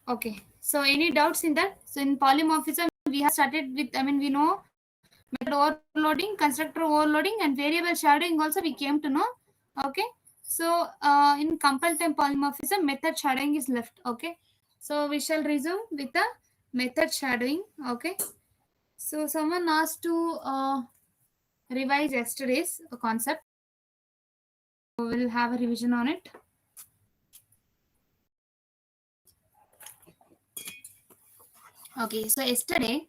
Okay. So any doubts in that? So in polymorphism, we have started with, we know method overloading, constructor overloading, and variable shadowing also we came to know. Okay. So in compile time polymorphism, method shadowing is left. Okay. So we shall resume with the method shadowing. Okay. So someone asked to revise yesterday's concept. So we'll have a revision on it. Okay. So yesterday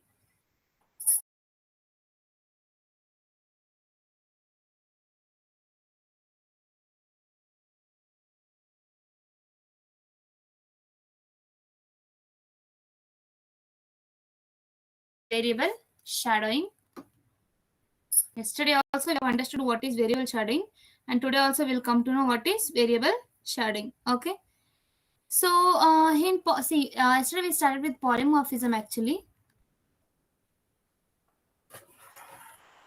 variable shadowing. Yesterday also we have understood what is variable shadowing, and today also we'll come to know what is variable shadowing. Okay. So yesterday we started with polymorphism actually.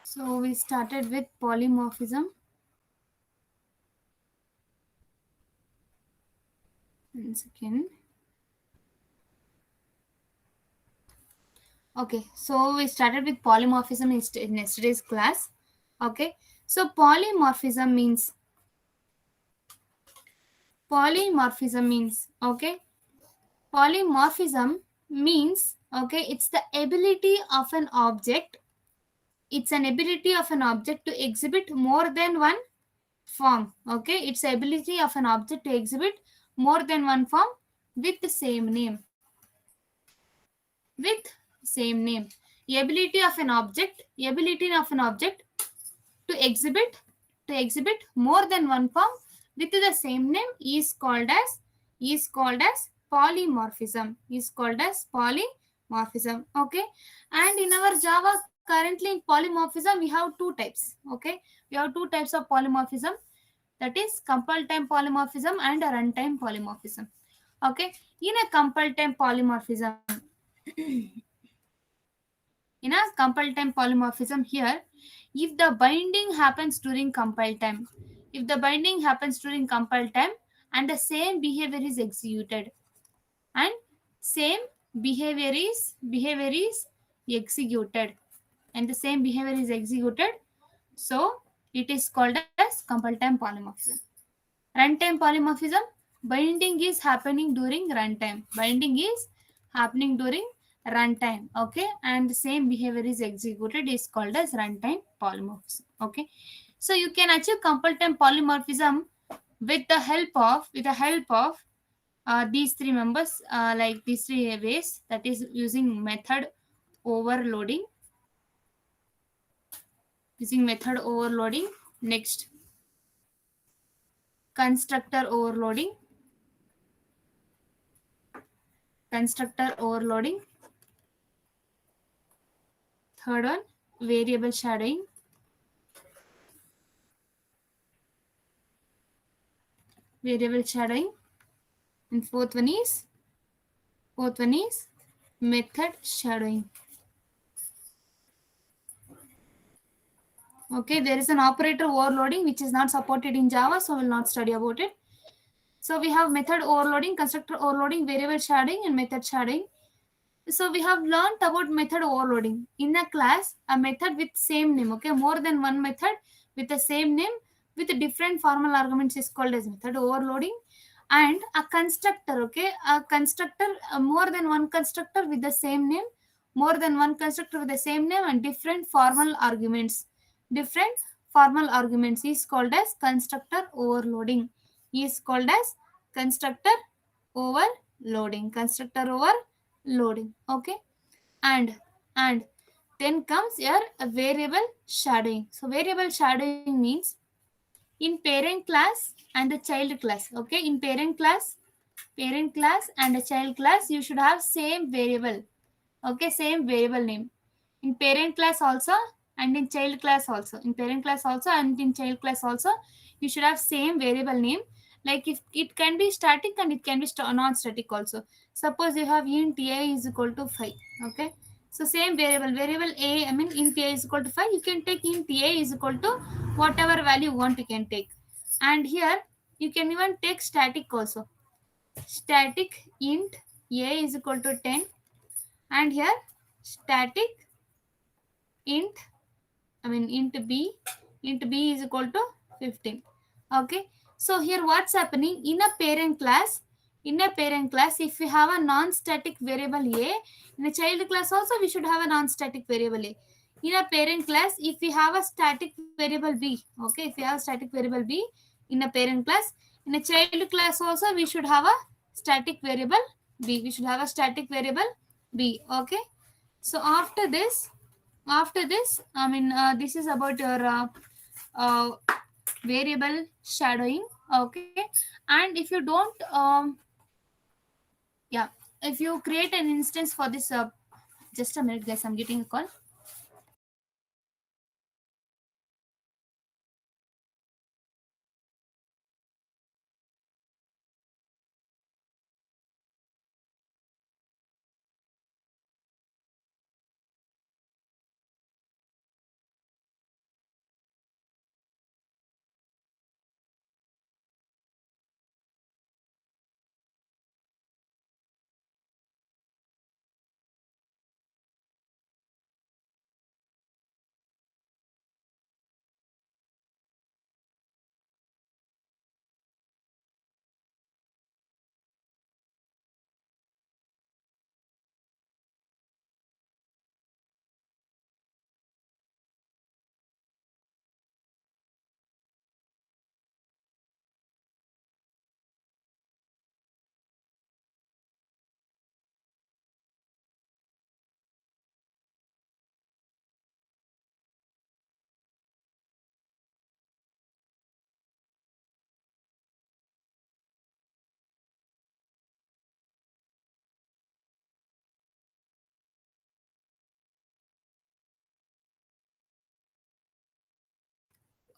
So we started with polymorphism. One second. Okay, so we started with polymorphism in yesterday's class. Okay, so okay, polymorphism means okay, it's the ability of an object. It's an ability of an object to exhibit more than one form. Okay, it's the ability of an object to exhibit more than one form with the same name. With same name. Ability of an object to exhibit more than one form with the same name is called as polymorphism. Okay, and in our Java currently in polymorphism we have two types. Okay, we have two types of polymorphism, that is compile time polymorphism and a runtime polymorphism. Okay, in a compile time polymorphism in a compile time polymorphism here, if the binding happens during compile time, and the same behavior is executed, and same behavior is executed and the same behavior is executed, so it is called as compile time polymorphism. Runtime polymorphism, binding is happening during runtime. Okay, and the same behavior is executed is called as runtime polymorphism. Okay, so you can achieve compile time polymorphism with the help of these three members, like these three ways, that is using method overloading, next constructor overloading, third one variable shadowing, and fourth one is method shadowing. Okay, there is an operator overloading which is not supported in Java, so we will not study about it. So we have method overloading, constructor overloading, variable shadowing, and method shadowing. So we have learned about method overloading in a class. A method with same name, okay, more than one method with the same name with different formal arguments is called as method overloading. And a constructor, okay, a constructor, more than one constructor with the same name, and different formal arguments is called as constructor overloading. Okay, and then comes here a variable shadowing. So variable shadowing means in parent class and the child class. Okay, in parent class and a child class, you should have same variable. Okay, same variable name in parent class also and in child class also. You should have same variable name. Like if it can be static and it can be non-static also. Suppose you have int a is equal to 5. Okay, so same variable a, int a is equal to 5, you can take int a is equal to whatever value you want, you can take. And here you can even take static also. Static int a is equal to 10, and here static int, I mean int b is equal to 15. Okay. So here what's happening in a parent class? In a parent class, if we have a non-static variable a, in a child class also we should have a non-static variable a. In a parent class, if we have a static variable b, okay, if we have static variable b in a parent class, in a child class also we should have a static variable b. We should have a static variable b. Okay. So after this, I mean, this is about your uh, variable shadowing. Okay. And if you don't yeah, if you create an instance for this, just a minute guys, I'm getting a call.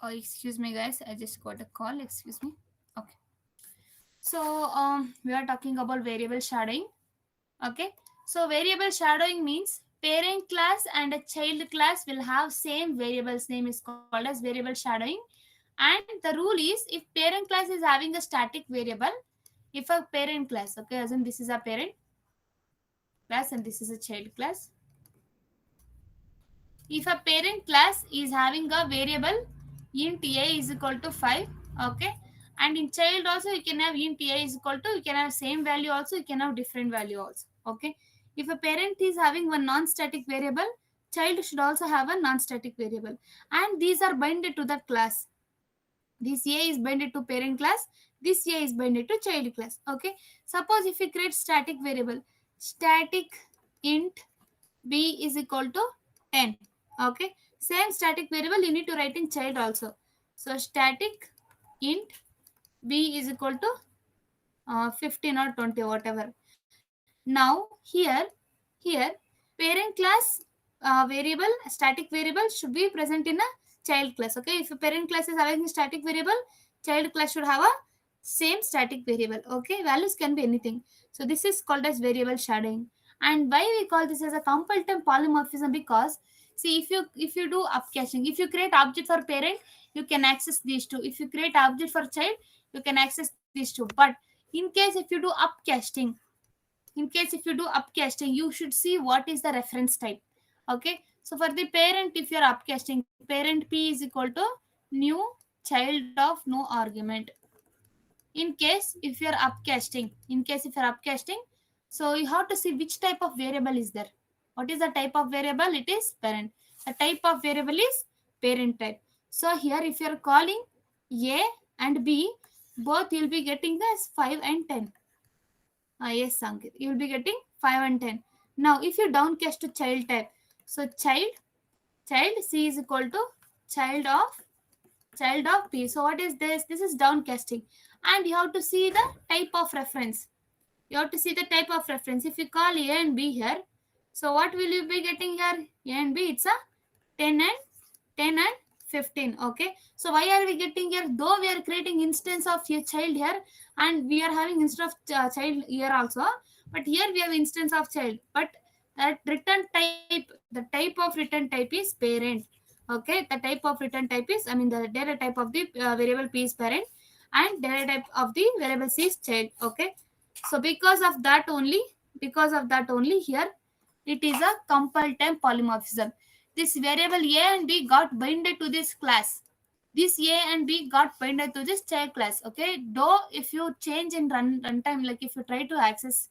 Oh, excuse me guys, I just got a call. Excuse me. Okay. So we are talking about variable shadowing. Okay. So variable shadowing means parent class and a child class will have same variables. Name is called as variable shadowing. And the rule is, if parent class is having a static variable, if a parent class, okay, as in this is a parent class and this is a child class, if a parent class is having a variable int a is equal to 5, okay, and in child also you can have int a is equal to, you can have same value also, you can have different value also. Okay. If a parent is having one non-static variable, child should also have a non-static variable, and these are binded to the class. This a is binded to parent class, this a is binded to child class. Okay. Suppose if we create static variable, static int b is equal to 10. Okay. Same static variable you need to write in child also. So static int b is equal to 15 or 20, whatever. Now here parent class variable, static variable should be present in a child class. Okay. If a parent class is having a static variable, child class should have a same static variable. Okay. Values can be anything. So this is called as variable shadowing. And why we call this as a compile time polymorphism? Because see, if you do upcaching, if you create object for parent, you can access these two. If you create object for child, you can access these two. But in case if you do upcasting, in case if you do upcasting, you should see what is the reference type. Okay. So for the parent, if you're upcasting, parent p is equal to new child of no argument. In case if you're upcasting, so you have to see which type of variable is there. What is the type of variable? It is parent. The type of variable is parent type. So here if you're calling a and b, both you'll be getting this 5 and 10. Yes, Sankit. You will be getting 5 and 10. Now, if you downcast to child type, so child C is equal to child of P. So what is this? This is downcasting. And you have to see the type of reference. You have to see the type of reference. If you call A and B here, so what will you be getting here? A and B, it's a 10 and 10 and 15. Okay. So why are we getting here? Though we are creating instance of a child here, and we are having instance of child here also, but here we have instance of child. But that return type, the type of return type is parent. Okay. The type of return type is, I mean, the data type of the variable P is parent, and data type of the variable C is child. Okay. So because of that only, Because of that only here it is a compile time polymorphism. This variable a and b got binded to this class. This a and b got binded to this child class. Okay, though if you change in runtime, like if you try to access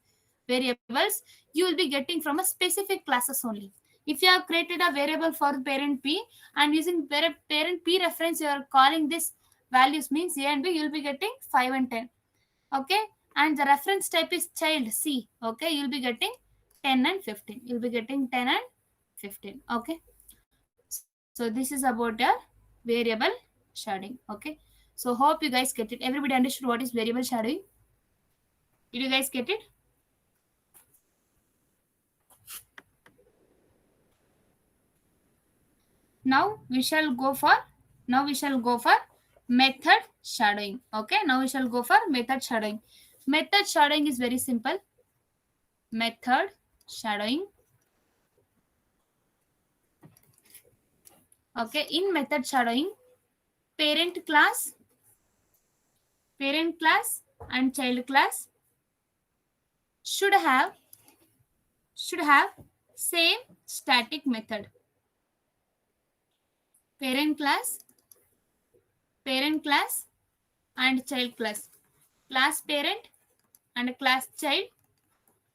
variables, you will be getting from a specific classes only. If you have created a variable for parent p and using parent p reference, you are calling this values means a and b, you will be getting 5 and 10. Okay, and the reference type is child c. Okay, you'll be getting 10 and 15. You'll be getting 10 and 15. Okay, so this is about a variable shading. Okay, so hope you guys get it. Everybody understood what is variable shadowing? Did you guys get it? Now we shall go for method shadowing. Okay, now we shall go for method shadowing. Method shadowing is very simple. Method shadowing. Okay, in method shadowing, parent class and child class should have same static method. Parent class and child class parent and class child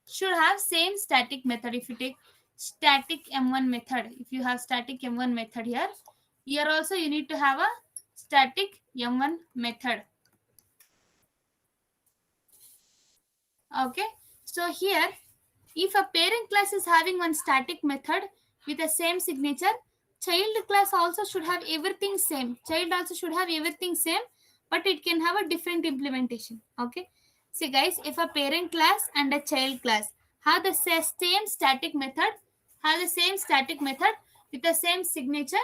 should have same static method. If you take static m1 method, if you have static m1 method here also you need to have a static m1 method. Okay, so here if a parent class is having one static method with the same signature, child class also should have everything same. Child also should have everything same, but it can have a different implementation. Okay, see guys, if a parent class and a child class have the same static method, with the same signature,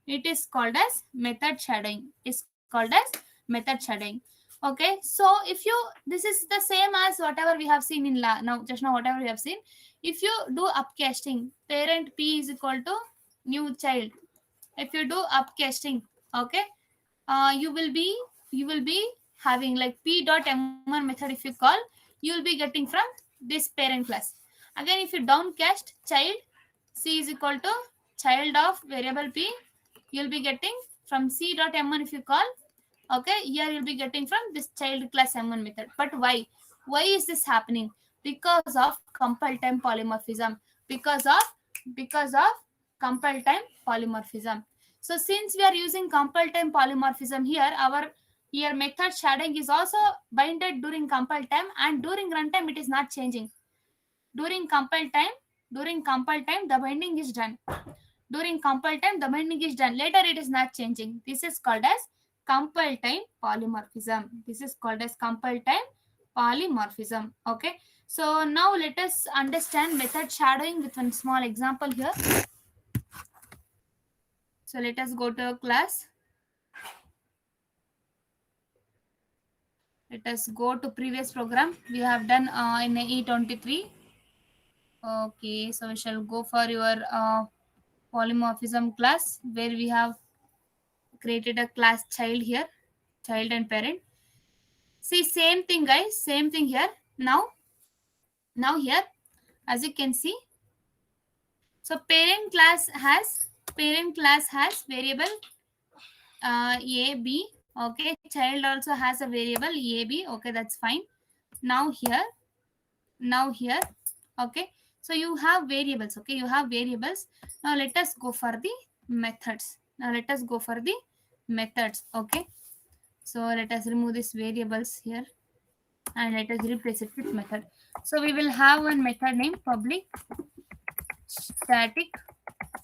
it is called as method shadowing. It's called as method shadowing. Okay, so if you, this is the same as whatever we have seen in now whatever we have seen. If you do upcasting, parent p is equal to new child. If you do upcasting, okay, you will be having like p dot m1 method. If you call, you will be getting from this parent class. Again, if you downcast child, c is equal to child of variable p, you will be getting from c dot m1 if you call. Okay, here you'll be getting from this child class m1 method. But why is this happening? Because of compile time polymorphism. Because of compile time polymorphism. So since we are using compile time polymorphism here, our here method shadowing is also binded during compile time, and during runtime it is not changing. During compile time the binding is done. During compile time the binding is done. Later it is not changing. This is called as compile time polymorphism. This is called as compile time polymorphism. Okay, so now let us understand method shadowing with one small example here. So let us go to a class. Let us go to previous program we have done in E23. Okay, so we shall go for your polymorphism class, where we have created a class child here, child and parent. See, same thing guys, same thing here. Now here, as you can see, so parent class has variable a b. Okay, child also has a variable a b. Okay, that's fine. Now here, okay, so you have variables. Okay, you have variables. Now let us go for the methods. Okay, so let us remove these variables here and let us replace it with method. So we will have one method name public static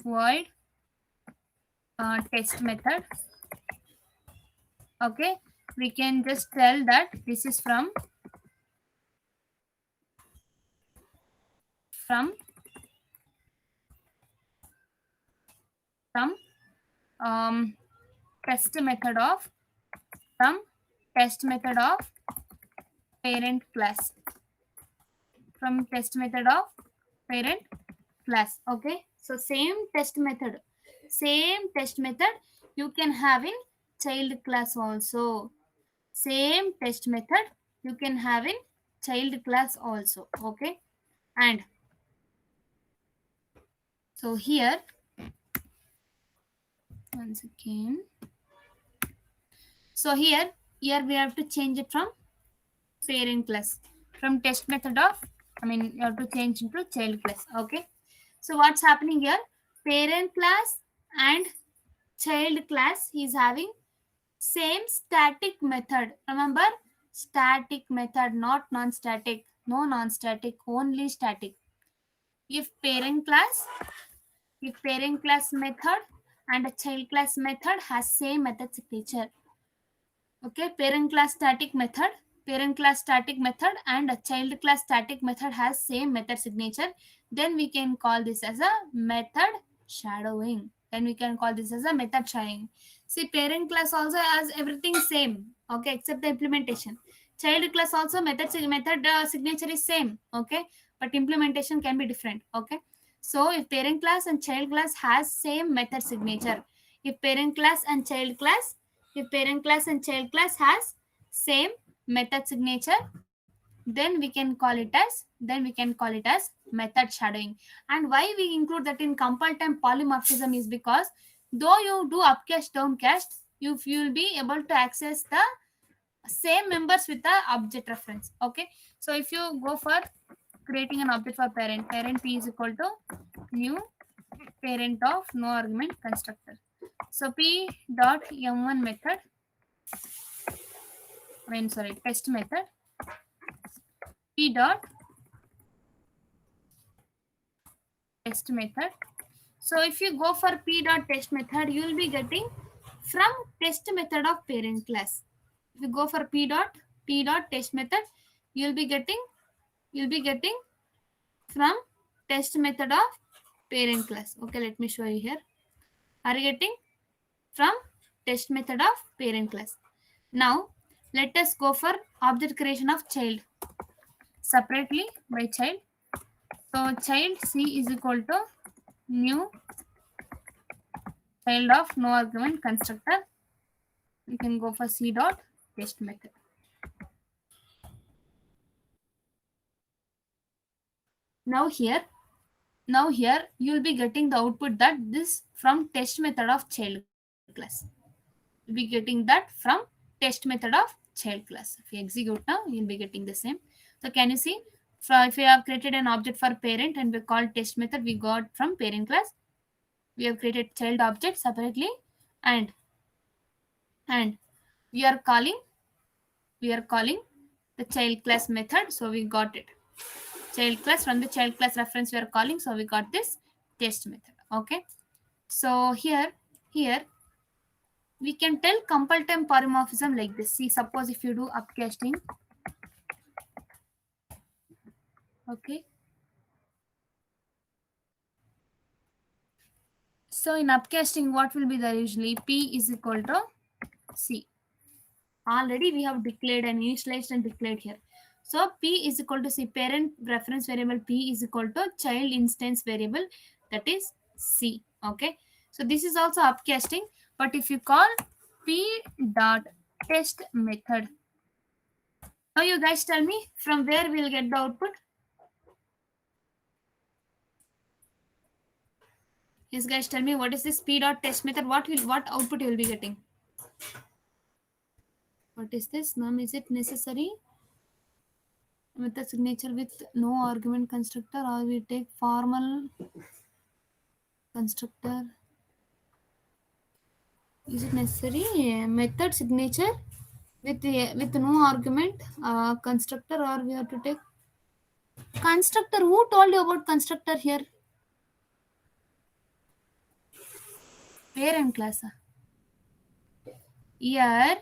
void test method. Okay, we can just tell that this is from um, test method of parent class, from test method of parent class. Okay, so same test method you can have in child class also. Same test method you can have in child class also. Okay, and so here once again, so here we have to change it from parent class, from test method of, I mean you have to change into child class. Okay, so what's happening here, parent class and child class is having same static method. Remember, static method, not non-static. No non-static, only static. If parent class, if parent class method and a child class method has same method signature. Okay, parent class static method and a child class static method has same method signature, then we can call this as a method shadowing. Then we can call this as a method shadowing. See, parent class also has everything same, okay, except the implementation. Child class also method signature is same, okay, but implementation can be different. Okay, so if parent class and child class has same method signature, if parent class and child class, if parent class and child class has same method signature, then we can call it as, method shadowing. And why we include that in compile time polymorphism is because though you do upcast downcast, you will be able to access the same members with the object reference. Okay, so if you go for creating an object for parent, parent p is equal to new parent of no argument constructor. So p dot m1 method, I mean sorry, test method, p dot test method. So if you go for p dot test method, you will be getting from test method of parent class. If you go for p dot test method, you'll be getting, you'll be getting from test method of parent class. Okay, let me show you here. Are you getting from test method of parent class? Now let us go for object creation of child separately by child. So child c is equal to new child of no argument constructor. We can go for c dot test method. Now here, you will be getting the output that this from test method of child class. You'll be getting that from test method of child class. If you execute now, you'll be getting the same. So can you see? If we have created an object for parent and we called test method, we got from parent class. We have created child object separately, and we are calling the child class method. So we got it. Child class, from the child class reference we are calling, so we got this test method. Okay, so here we can tell compile time polymorphism like this. See, suppose if you do upcasting, okay, so in upcasting what will be there? Usually p is equal to c. Already we have declared and initialized and declared here. So p is equal to c, parent reference variable p is equal to child instance variable, that is c. Okay, so this is also upcasting. But if you call p dot test method, now you guys tell me from where we'll get the output. Yes guys, tell me what is this p dot test method, what output you will be getting. What is this, ma'am? Is it necessary method signature with no argument constructor, or we take formal constructor? Is it necessary method signature with no argument constructor, or we have to take constructor? Who told you about constructor here? Parent class. Here,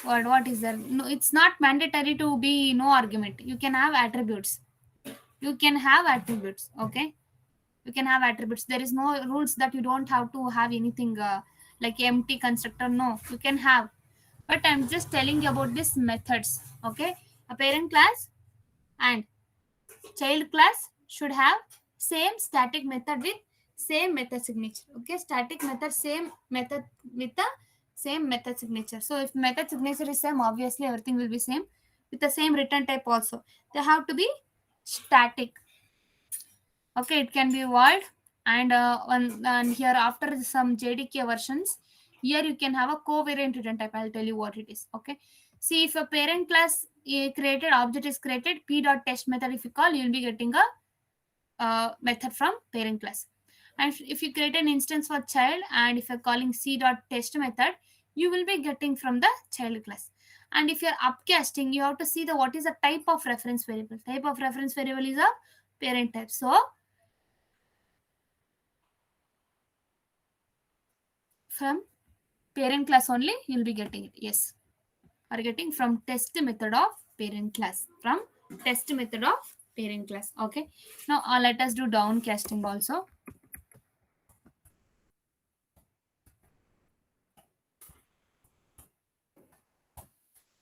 what is there? No, it's not mandatory to be no argument. You can have attributes. You can have attributes. Okay, you can have attributes. There is no rules that you don't have to have anything like empty constructor. No, you can have. But I'm just telling you about these methods. Okay, a parent class and child class should have same static method with same method signature. Okay, static method, same method with the same method signature. So if method signature is same, obviously everything will be same. with the same return type also. They have to be static. Okay, it can be void. And here after some JDK versions, here you can have a covariant return type. I'll tell you what it is. Okay, see, if a parent class created, object is created, p dot test method if you call, you'll be getting a method from parent class. And if you create an instance for child, and if you're calling c dot test method, you will be getting from the child class. And if you're upcasting, you have to see the what is the type of reference variable. Type of reference variable is a parent type. So from parent class only you'll be getting it. Yes, are getting from test method of parent class, from test method of parent class. Okay, now let us do downcasting also.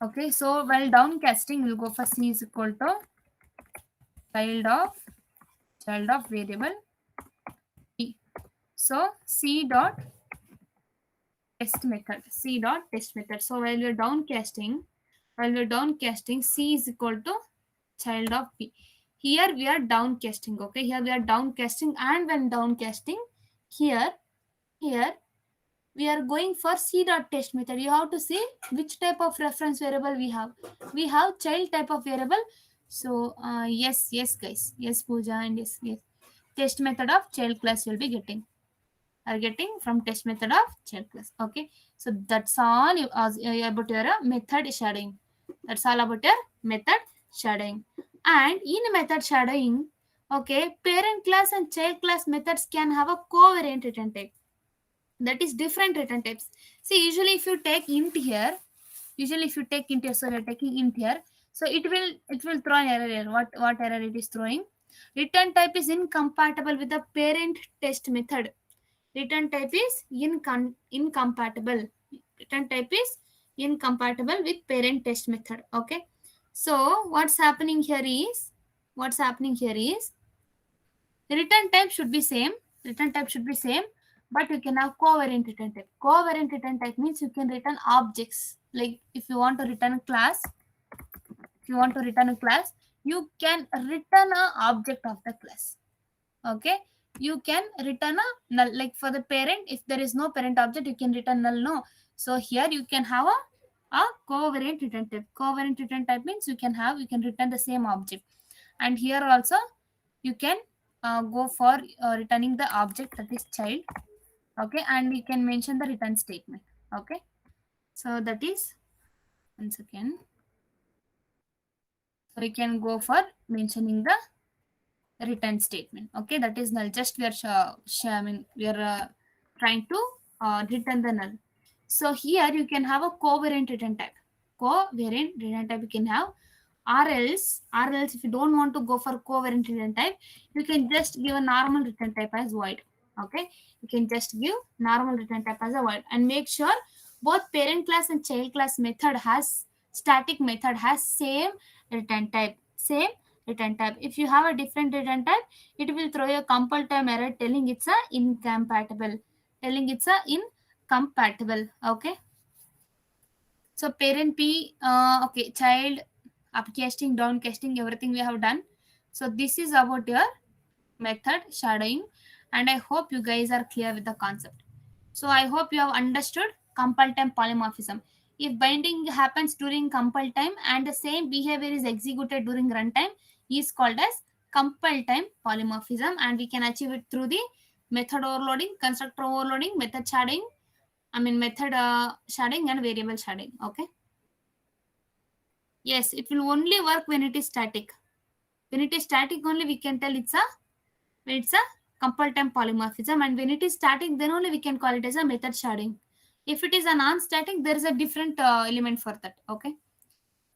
Okay, so while downcasting, we'll go for c is equal to child of variable p. So c dot test method, c dot test method. So while we're downcasting, c is equal to child of p. Here we are downcasting. Okay, here we are downcasting, and when downcasting, here here we are going for c dot test method. You have to see which type of reference variable we have. We have child type of variable. So yes guys, yes Pooja, and yes test method of child class you'll be getting, are getting from test method of child class. Okay, so that's all about your method shadowing. That's all about your method shadowing. And in method shadowing, okay, parent class and child class methods can have a covariant return type, that is different return types. See, usually if you take int here, so you're taking int here, so it will throw an error here. What error it is throwing? Return type is incompatible with the parent test method. Return type is incompatible. Return type is incompatible with parent test method. Okay, so what's happening here is return type should be same. Return type should be same, but you can have covariant return type. Covariant return type means you can return objects. Like if you want to return a class, you can return a object of the class. Okay, you can return a null. Like for the parent, if there is no parent object, you can return null. No, so here you can have a covariant return type. Covariant return type means you can return the same object. And here also you can go for returning the object, that is child. Okay, and you can mention the return statement. Okay, so that is, once again, so you can go for mentioning the return statement. Okay, that is null. Just we are trying to return the null. So here you can have a covariant return type. Covariant return type you can have, or else if you don't want to go for covariant return type, you can just give a normal return type as void. Okay, you can just give normal return type as a void, and make sure both parent class and child class method has static method has same return type. If you have a different return type, it will throw a compile time error telling it's a incompatible. Okay, so parent p, okay, child, upcasting, downcasting, everything we have done. So this is about your method shadowing, and I hope you guys are clear with the concept. So I hope you have understood compile time polymorphism. If binding happens during compile time and the same behavior is executed during runtime, is called as compile time polymorphism, and we can achieve it through the method overloading, constructor overloading, method shadowing, method shadowing and variable shadowing. Okay. Yes, it will only work when it is static. When it is static only we can tell it's a compile time polymorphism, and when it is static then only we can call it as a method shadowing. If it is a non-static, there is a different element for that. Okay.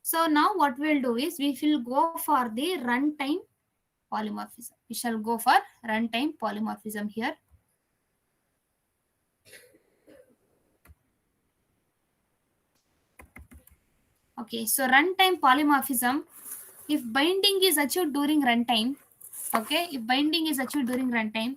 So now what we'll do is we will go for the runtime polymorphism. We shall go for runtime polymorphism here. Okay, so runtime polymorphism, if binding is achieved during runtime, okay, if binding is achieved during runtime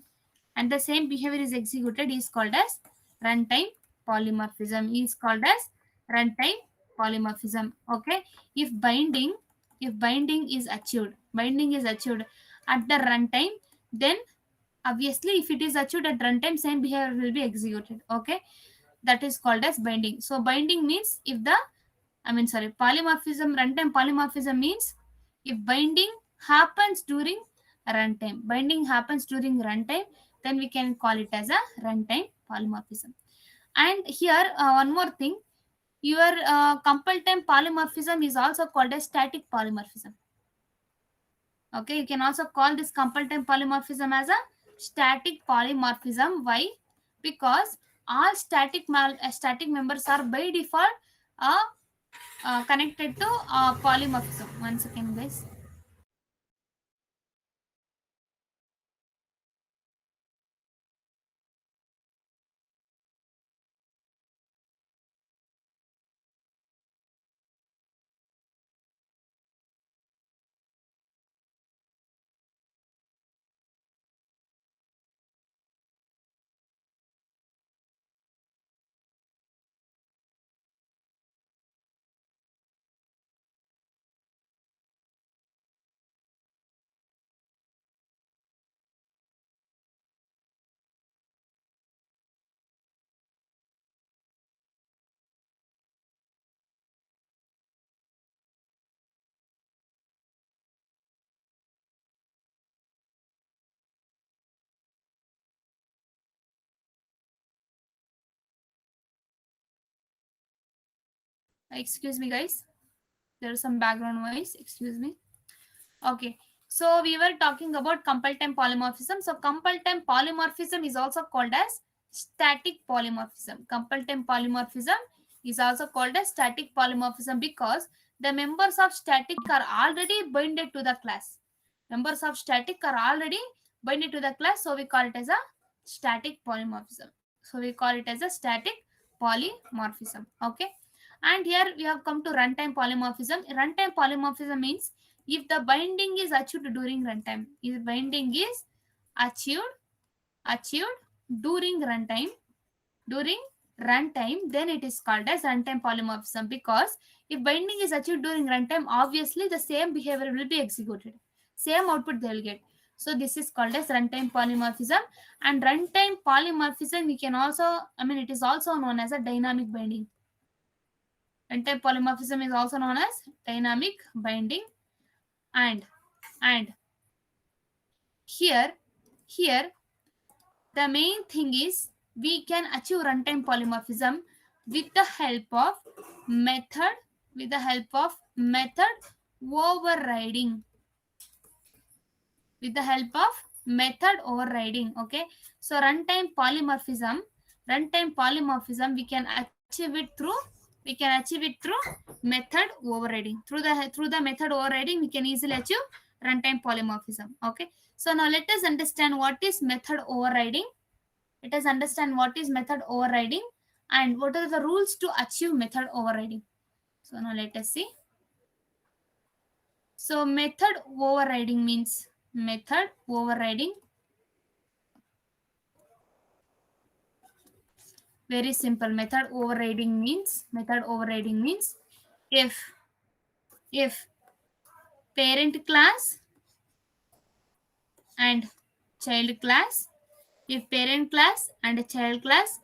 and the same behavior is executed, is called as runtime polymorphism. Is called as runtime polymorphism. Okay, if binding binding is achieved at the runtime, then obviously if it is achieved at runtime, same behavior will be executed. Okay, that is called as binding. So binding means if the, polymorphism, runtime polymorphism means if binding happens during runtime. Binding happens during runtime, then we can call it as a runtime polymorphism. And here, one more thing, your compile time polymorphism is also called as static polymorphism. Okay, you can also call this compile time polymorphism as a static polymorphism. Why? Because all static members are by default uh, connected to polymorphism. One second, guys. Excuse me, guys. There is some background noise. Excuse me. Okay. So we were talking about compile time polymorphism. So compile time polymorphism is also called as static polymorphism. Compile time polymorphism is also called as static polymorphism because the members of static are already binded to the class. Members of static are already binded to the class. So we call it as a static polymorphism. So we call it as a static polymorphism. Okay. And here we have come to runtime polymorphism. Runtime polymorphism means if the binding is achieved during runtime. If binding is achieved achieved during runtime, then it is called as runtime polymorphism because if binding is achieved during runtime, obviously the same behavior will be executed, same output they will get. So this is called as runtime polymorphism. And runtime polymorphism we can also, it is also known as a dynamic binding. Runtime polymorphism is also known as dynamic binding. And here the main thing is we can achieve runtime polymorphism with the help of method overriding. With the help of method overriding. Okay, so runtime polymorphism we can achieve it through method overriding. Through the method overriding we can easily achieve runtime polymorphism. Okay, so now let us understand what is method overriding. Let us understand what is method overriding and what are the rules to achieve method overriding. So now let us see. So method overriding, very simple. Method overriding means if parent class and child class, if parent class and child class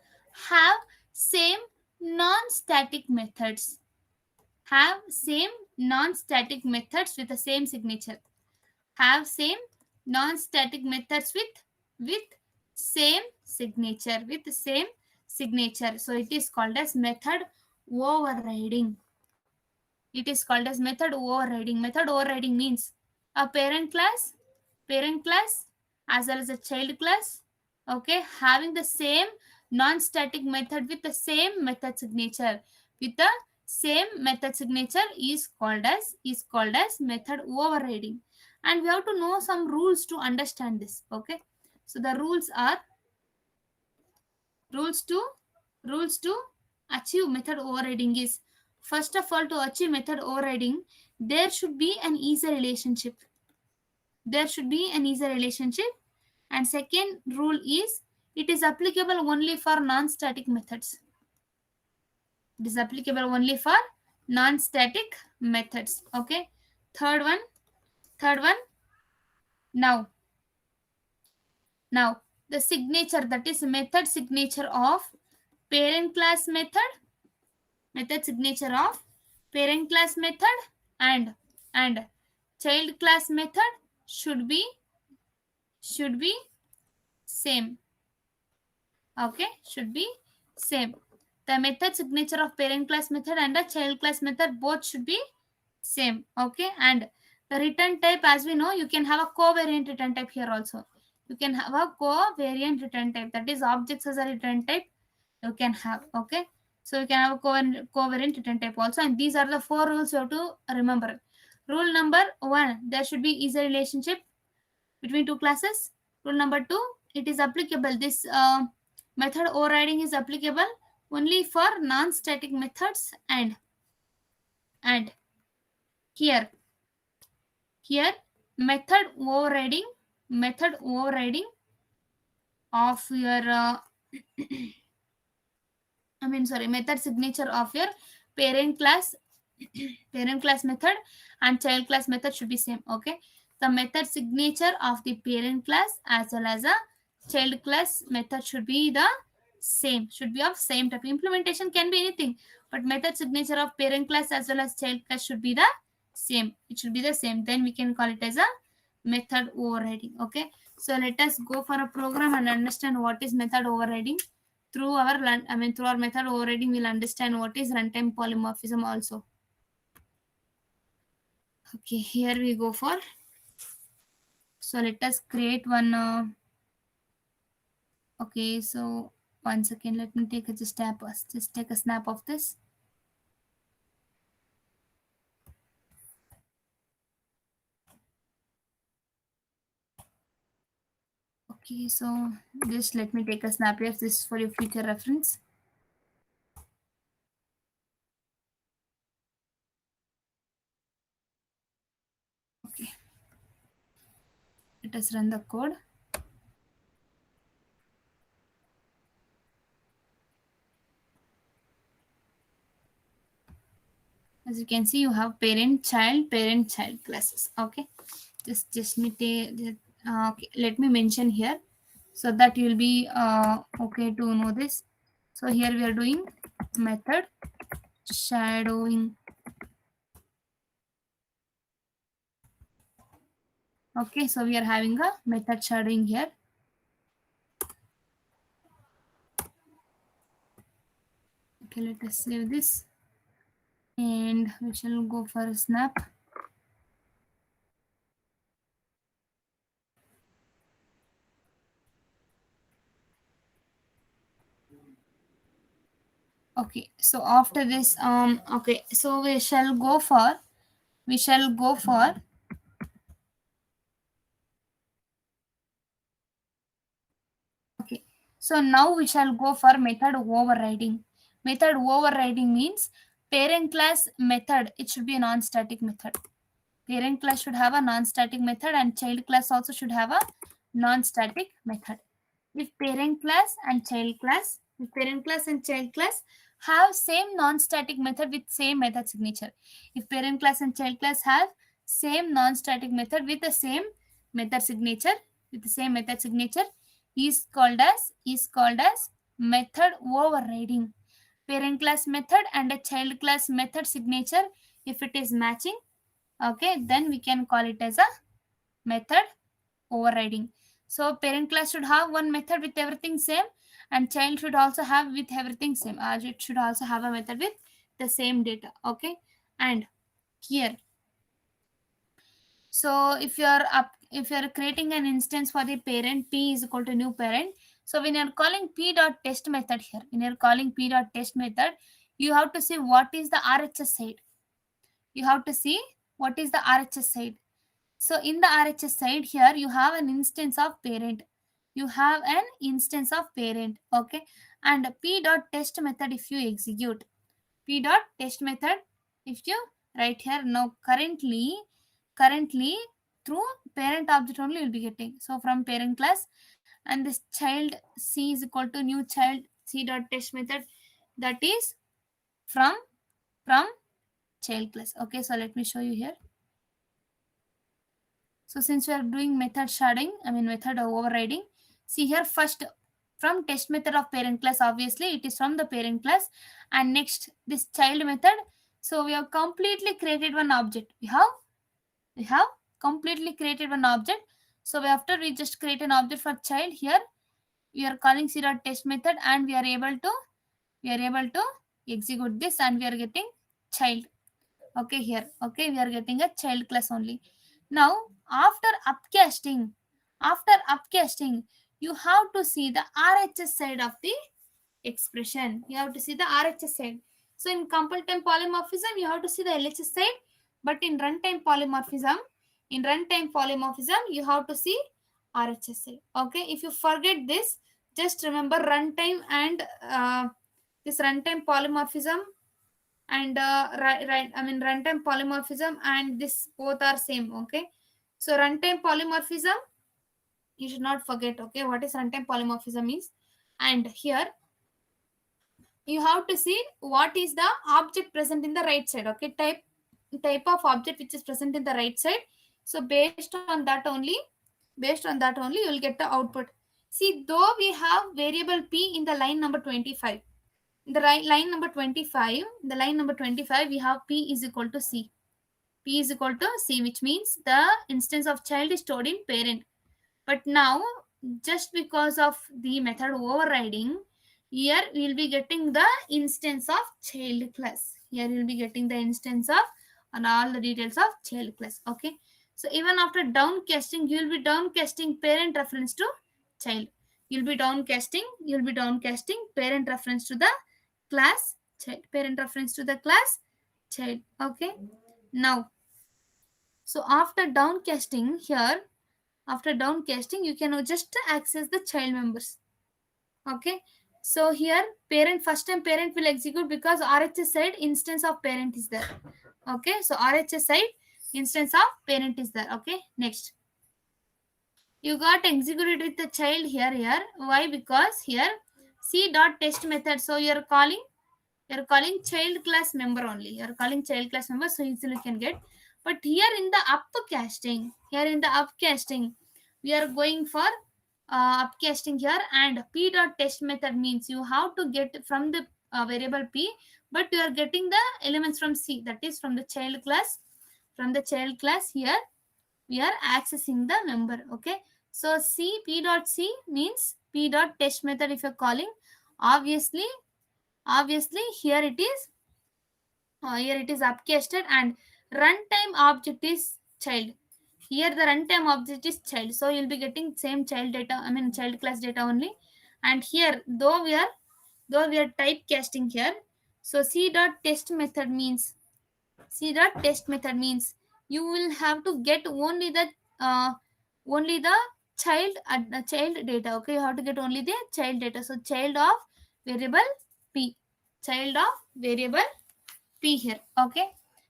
have same non-static methods, with the same signature, have same non-static methods with same signature. So it is called as method overriding. Method overriding means a parent class as well as a child class, okay, having the same non-static method with the same method signature, is called as method overriding. And we have to know some rules to understand this. Okay, so the rules to rules to achieve method overriding is, first of all, to achieve method overriding there should be an easy relationship. And second rule is it is applicable only for non-static methods. It is applicable only for non-static methods. Okay. Third one, third one. Now, now the signature, that is method signature of parent class method, method signature of parent class method and and child class method should be same. Okay, should be same. The method signature of parent class method and the child class method both should be same. Okay, and the return type, as we know, you can have a covariant return type here also. You can have a covariant return type, that is objects as a return type you can have. Okay, so you can have a covariant return type also, and these are the four rules you have to remember. Rule number one, there should be easy relationship between two classes. Rule number two, it is applicable, this method overriding is applicable only for non-static methods. And here, here method overriding of your method signature of your parent class parent class method and child class method should be same. Okay, the method signature of the parent class as well as a child class method should be the same, should be of same type. Implementation can be anything, but method signature of parent class as well as child class should be the same, it should be the same, then we can call it as a method overriding. Okay, so let us go for a program and understand what is method overriding. Through our through our method overriding, we'll understand what is runtime polymorphism also. Okay, here we go for. So let us create one. Okay, so 1 second. Let me take a just take a snap of this. Okay, so just let me take a snap of this for your future reference. Okay, let us run the code. As you can see, you have parent child classes. Okay, just me take. Okay, let me mention here so that you will be okay to know this. So here we are doing method shadowing. Okay, so we are having a method shadowing here. Okay, let us save this and we shall go for a snap. Okay, so after this okay, so we shall go for okay, so now we shall go for method overriding. Method overriding means parent class method, it should be a non-static method. Parent class should have a non-static method and child class also should have a non-static method. If parent class and child class, if parent class and child class have same non-static method with same method signature, if parent class and child class have same non-static method with the same method signature, is called as method overriding. Parent class method and a child class method signature, if it is matching, okay, then we can call it as a method overriding. So parent class should have one method with everything same and child should also have with everything same, it should also have a method with the same data. Okay, and here, so if you're creating an instance for the parent, p is equal to new parent. So when you're calling p dot test method here, when you're calling p dot test method, you have to see what is the RHS side. You have to see what is the RHS side. So in the RHS side here, you have an instance of parent. You have an instance of parent. Okay. And p dot test method, if you execute p dot test method, if you write here, now currently through parent object only you'll be getting. So from parent class and this child c is equal to new child c dot test method, that is from from child class. Okay, so let me show you here. So since we are doing method sharding, method overriding, see here first from test method of parent class, obviously it is from the parent class, and next this child method. So we have completely created one object. We have completely created one object. So after we just create an object for child, here we are calling c dot test method, and we are able to execute this, and we are getting child. Okay, here, okay, we are getting a child class only. Now after upcasting, you have to see the RHS side of the expression. You have to see the RHS side. So in compile time polymorphism, you have to see the LHS side, but in runtime polymorphism, you have to see RHS side. Okay, if you forget this, just remember runtime and this runtime polymorphism and right, runtime polymorphism and this both are same. Okay, so runtime polymorphism you should not forget. Okay, what is runtime polymorphism is, and here you have to see what is the object present in the right side. Okay, type of object which is present in the right side. So based on that only you will get the output. See, though we have variable p in the line number 25, in the right line number 25, we have p is equal to c. P is equal to c, which means the instance of child is stored in parent. But now, just because of the method overriding, here we will be getting the instance of child class. Here we will be getting the instance of and all the details of child class. Okay. So even after downcasting, you will be downcasting parent reference to child. You'll be downcasting parent reference to the class child. Parent reference to the class child. Okay. Now, so after downcasting you can just access the child members. Okay, so here first time parent will execute because RHS side instance of parent is there. Okay, so RHS side instance of parent is there. Okay, next you got executed with the child here. Why? Because here c dot test method, so you're calling child class member only. You're calling child class member, so easily you can get. But here in the upcasting, we are going for upcasting here, and p dot test method means you have to get from the variable p, but you are getting the elements from c, that is from the child class. From the child class, here we are accessing the member. Okay, so p dot c means p dot test method. If you're calling, obviously here it is upcasted, and runtime object is child. Here the runtime object is child, so you'll be getting same child data, child class data only. And here though we are typecasting here, so c dot test method means you will have to get uh, only the child data. Okay, you have to get only the child data. So child of variable p, child of variable p here. Okay,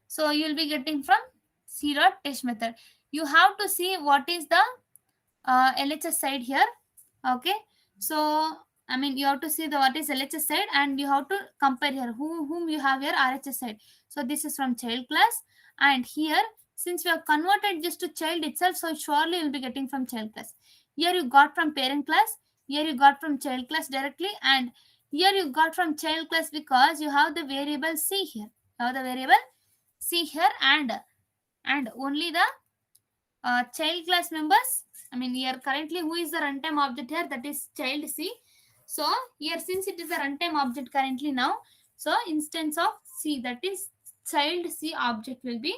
so you'll be getting from c dot test method. You have to see what is the LHS side here. Okay, so you have to see the what is LHS side, and you have to compare here whom you have here RHS side. So this is from child class, and here since we have converted just to child itself, so surely you'll be getting from child class. Here you got from parent class, here you got from child class directly, and here you got from child class because you have the variable c here. You have the variable c here, and only the child class members. Here currently who is the runtime object here, that is child c. So here since it is a runtime object currently now, so instance of c, that is child c object will be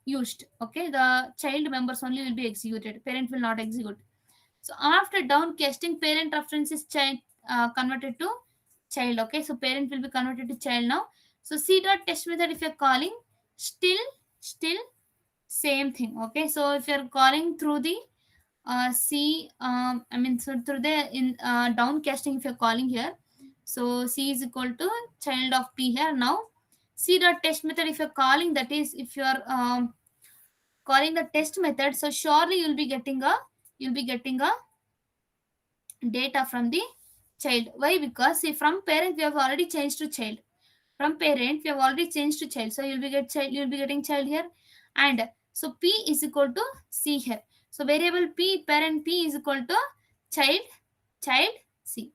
used. Okay, the child members only will be executed, parent will not execute. So after downcasting, parent reference is child converted to child. Okay, so parent will be converted to child now. So c dot test method, if you're calling, still same thing. Okay, so if you're calling through the so through the in downcasting, if you're calling here, so c is equal to child of p here. Now c dot test method, if you're calling, that is if you're calling the test method, so surely you'll be getting a data from the child. Why? Because see, from parent we have already changed to child. From parent, we have already changed to child. So you'll be get child, you'll be getting child here. And so P is equal to C here. So variable P, parent P is equal to child, child C.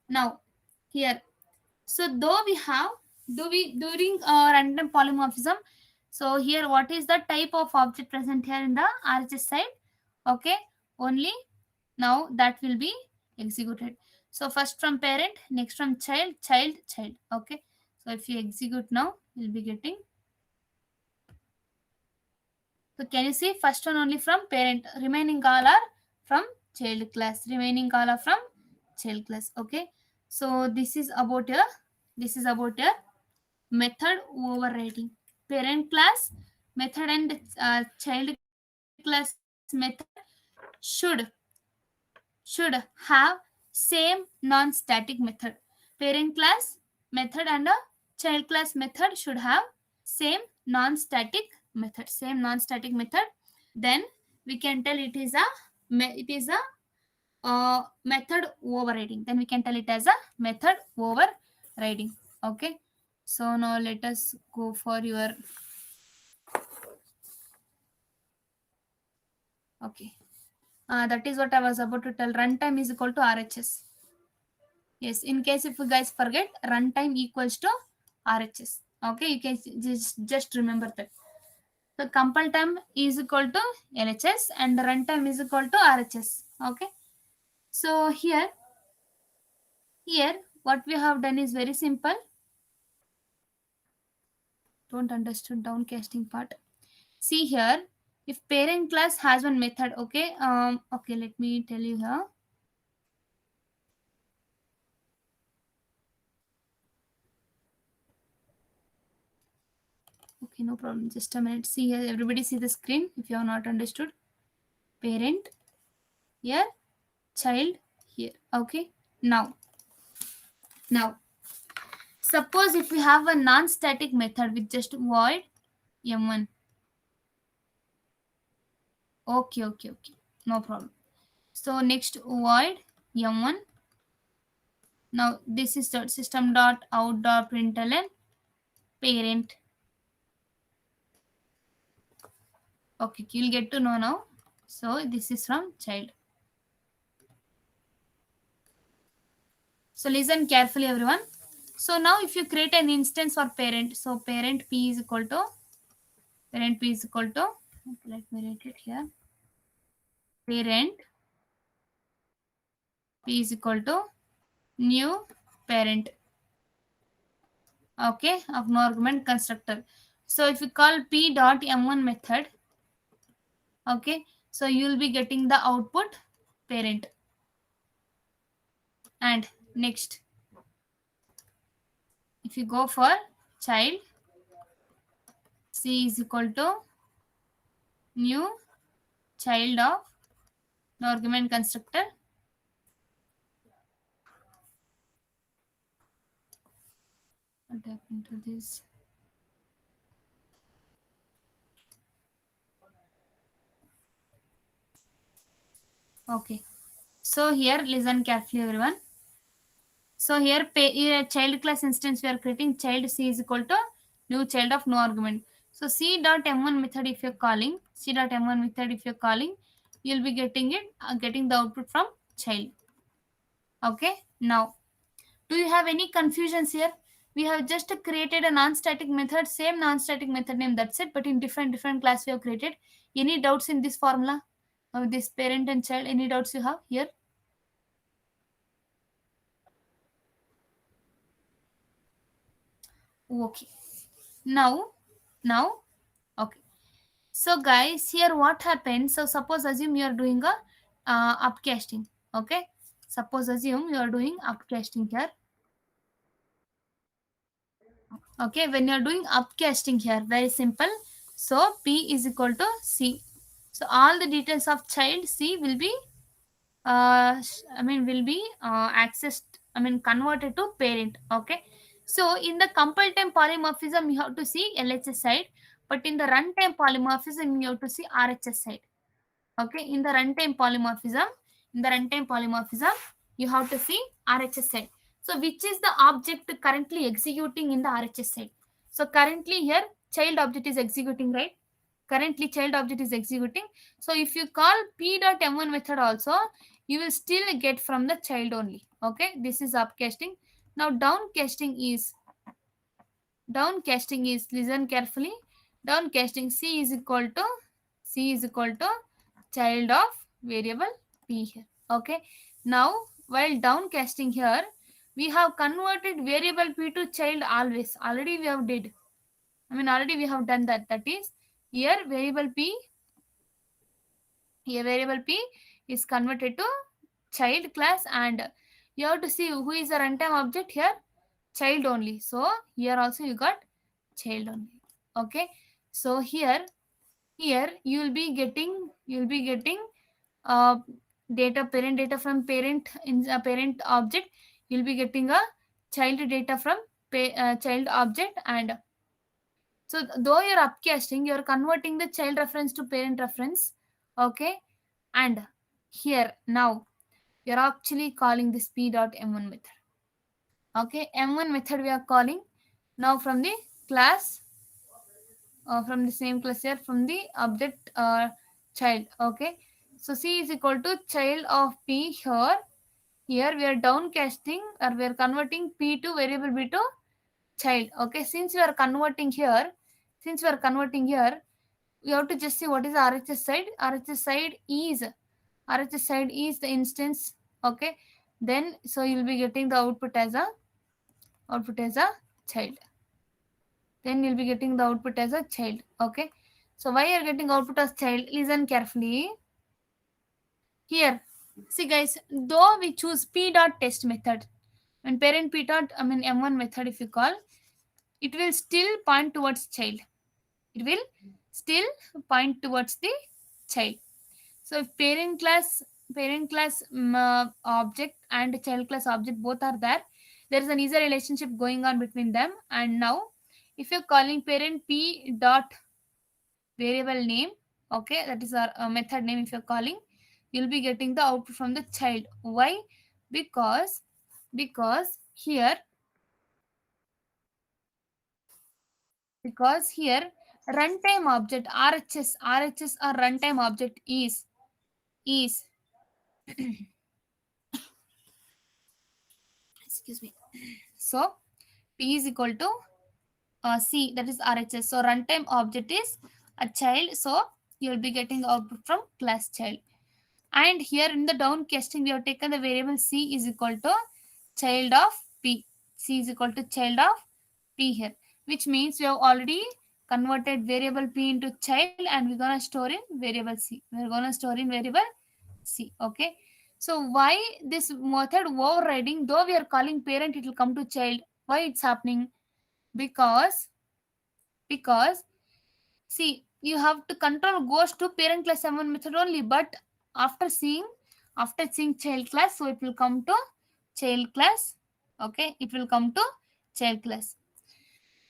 Now here, so though we have, do we during random polymorphism, so here what is the type of object present here in the RHS side? Okay, only now that will be executed. So first from parent, next from child, child, child. Okay, so if you execute now, you'll be getting. So can you see first one only from parent, remaining all are from child class, remaining all are from child class. Okay, so this is about a method overriding. Parent class method and child class method should should have same non-static method. Parent class method and a child class method should have same non-static method. Same non-static method. Then we can tell it is a method overriding. Then we can tell it as a method overriding. Okay. So now let us go for your. Okay. That is what I was about to tell. Runtime is equal to RHS. Yes, in case if you guys forget, runtime equals to RHS. Okay, you can just remember that. So compile time is equal to LHS and the runtime is equal to RHS. Okay. So here what we have done is very simple. Don't understand downcasting part. See here, if parent class has one method, okay. Okay, let me tell you here. Okay, no problem. Just a minute. See here, everybody see the screen if you have not understood. Parent here, child here. Okay. Now suppose if we have a non-static method with just void m1. Okay. No problem. So next void m1. Now this is the system dot out dot println parent. Okay, you'll get to know now. So this is from child. So listen carefully, everyone. So now if you create an instance for parent, so parent P is equal to okay, let me write it here. Parent P is equal to new parent. Okay, of no argument constructor. So if you call P dot m1 method, okay, so you will be getting the output parent. And next, if you go for child, C is equal to new child of no argument constructor. What happened to this? Okay, so here listen carefully, everyone. So here child class instance we are creating child C is equal to new child of no argument. So C dot m1 method if you're calling, you'll be getting getting the output from child. Okay, now do you have any confusions here? We have just created a non-static method, same non-static method name, that's it, but in different class we have created. Any doubts in this formula? This parent and child, any doubts you have here? Okay. Now, okay. So guys, here what happens? So suppose assume you are doing a upcasting. Okay. Suppose assume you are doing upcasting here. Okay. When you are doing upcasting here, very simple. So P is equal to C. So all the details of child C will be will be accessed, converted to parent. Okay. So in the compile time polymorphism, you have to see LHS side, but in the runtime polymorphism, you have to see RHS side. Okay. In the runtime polymorphism, you have to see RHS side. So which is the object currently executing in the RHS side? So currently here child object is executing, right? Currently child object is executing. So if you call p.m1 method also, you will still get from the child only. Okay, this is upcasting. Now downcasting is listen carefully. Downcasting c is equal to child of variable p here. Okay, now while downcasting here, we have converted variable p to child always. Already we have did. Already we have done that. That is, here variable p is converted to child class, and you have to see who is the runtime object here, child only. So here also you got child only. Okay, so here you will be getting uh, data from parent in a parent object. You'll be getting a child data from child object. And so though you're upcasting, you're converting the child reference to parent reference. Okay, and here now you're actually calling this p.m1 method. Okay, m1 method we are calling now from the class, from the same class here, from the object child. Okay, so c is equal to child of p. Here we are downcasting, or we are converting p to variable b to child. Okay, since we are converting here, we have to just see what is RHS side. RHS side is the instance. Okay, then so you'll be getting the output as a child. Then you'll be getting the output as a child. Okay, so why you're getting output as child, listen carefully. Here, see guys, though we choose p dot test method and parent p dot m1 method, if you call, it will still point towards child. It will still point towards the child. So if parent class object and child class object both are there is an easy relationship going on between them. And now if you're calling parent p dot variable name, okay, that is our method name. If you're calling, you'll be getting the output from the child. Why? Because because here because here runtime object RHS or runtime object is excuse me. So p is equal to c, that is RHS. So runtime object is a child, so you'll be getting the output from class child. And here in the downcasting, we have taken the variable c is equal to child of p. C is equal to child of p here, which means we have already converted variable p into child, and we're gonna store in variable c. We're gonna store in variable c. Okay. So why this method overriding? Though we are calling parent, it will come to child. Why it's happening? Because because see, you have to control goes to parent class m1 method only, but after seeing child class, so it will come to child class. Okay, it will come to child class.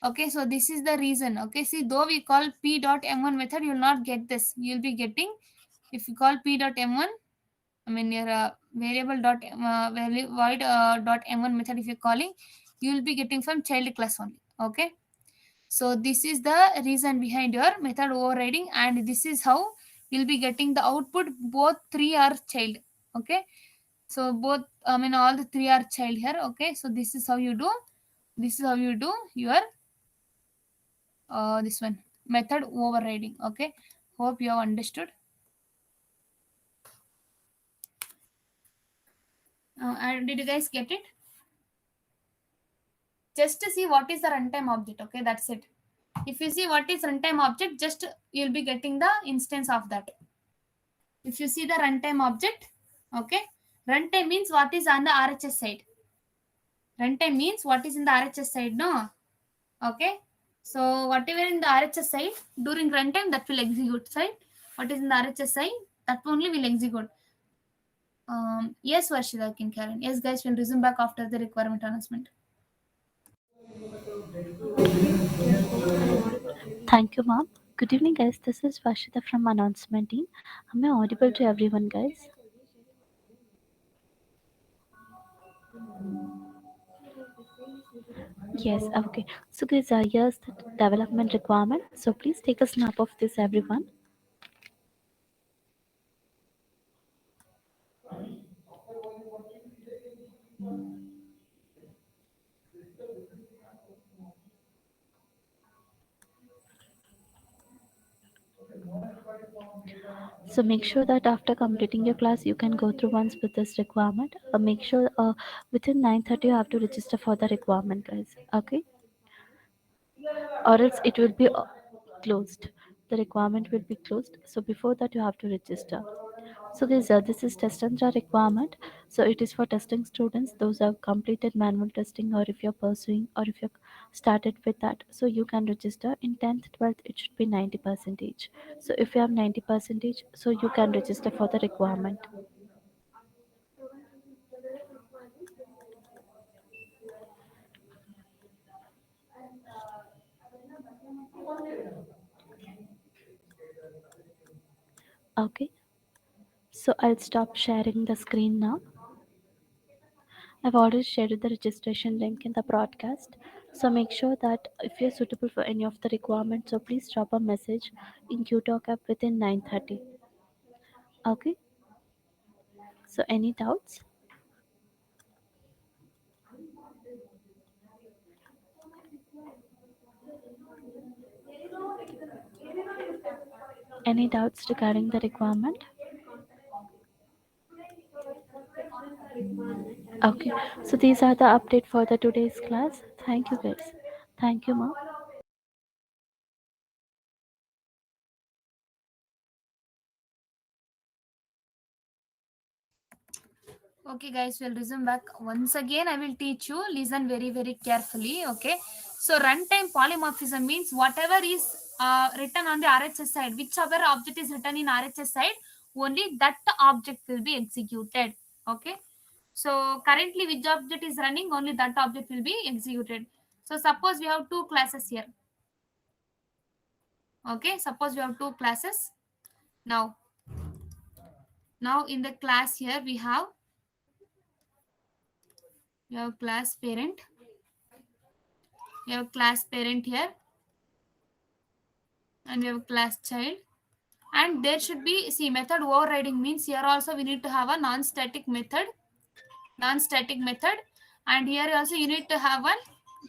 Okay, so this is the reason. Okay, see, though we call p.m1 method, you will not get this. You'll be getting, if you call p.m1, your variable dot void dot m1 method, if you're calling, you will be getting from child class only. Okay, so this is the reason behind your method overriding, and this is how you'll be getting the output. Both three are child. Okay, so both all the three are child here. Okay, so this is how you do. This is how you do your this one method overriding. Okay, hope you have understood. And did you guys get it? Just to see what is the runtime object. Okay, that's it. If you see what is runtime object, just you'll be getting the instance of that. If you see the runtime object, okay, runtime means what is on the RHS side. Runtime means what is in the RHS side, no? Okay, so whatever in the RHS side during runtime, that will execute, right? What is in the RHS side, that only will execute. Yes, Varshida, King Karen. Yes, guys, we'll resume back after the requirement announcement. Thank you, ma'am. Good evening, guys. This is Vashita from announcement team. Am I audible to everyone, guys? Yes, okay. So guys, here's the development requirement. So please take a snap of this, everyone. So make sure that after completing your class, you can go through once with this requirement. Make sure within 9:30 you have to register for the requirement, guys. Okay, or else it will be closed. The requirement will be closed. So before that, you have to register. So this is test and draw requirement. So it is for testing students, those who have completed manual testing, or if you're pursuing, or if you're started with that. So you can register in 10th, 12th, it should be 90 percentage. So if you have 90 percentage, so you can register for the requirement. Okay, so I'll stop sharing the screen now. I've already shared the registration link in the broadcast. So make sure that if you're suitable for any of the requirements, so please drop a message in QTalk app within 9:30. Okay. So any doubts? Any doubts regarding the requirement? Okay. So these are the update for the today's class. Thank you guys. Thank you, ma'am. Okay, guys, we'll resume back. Once again, I will teach you. Listen very, very carefully. Okay. So, runtime polymorphism means whatever is written on the RHS side, whichever object is written in RHS side, only that object will be executed. Okay. So, currently, which object is running, only that object will be executed. So, suppose we have two classes here. Okay. Suppose we have two classes. Now, now in the class here, we have class parent. We have class parent here, and we have class child, and there should be, see, method overriding means here also we need to have a non-static method, and here also you need to have one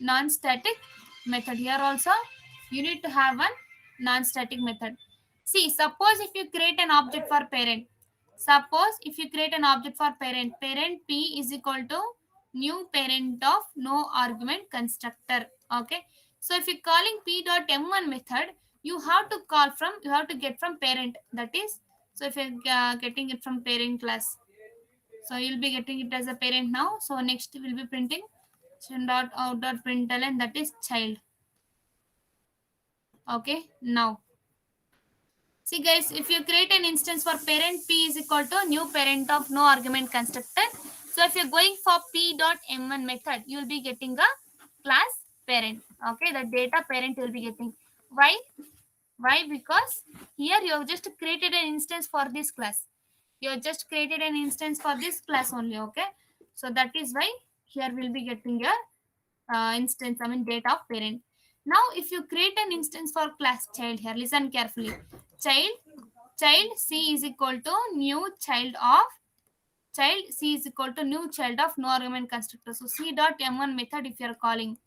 non-static method. Here also you need to have one non-static method. See, suppose if you create an object for parent, suppose if you create an object for parent p is equal to new parent of no argument constructor. Okay, so if you're calling p dot m1 method, you have to get from parent, that is, so if you're getting it from parent class, so you'll be getting it as a parent now. So next we'll be printing dot out dot println, that is child. Okay, now see guys, if you create an instance for parent p is equal to new parent of no argument constructor. So if you're going for p dot m1 method, you'll be getting a class parent. Okay, the data parent you'll be getting. Why? Why? Because here you have just created an instance for this class. You have just created an instance for this class only. Okay, so that is why here we'll be getting a instance, I mean data of parent. Now if you create an instance for class child, here listen carefully. Child c is equal to new child c is equal to new child of no argument constructor. So c dot m1 method if you are calling,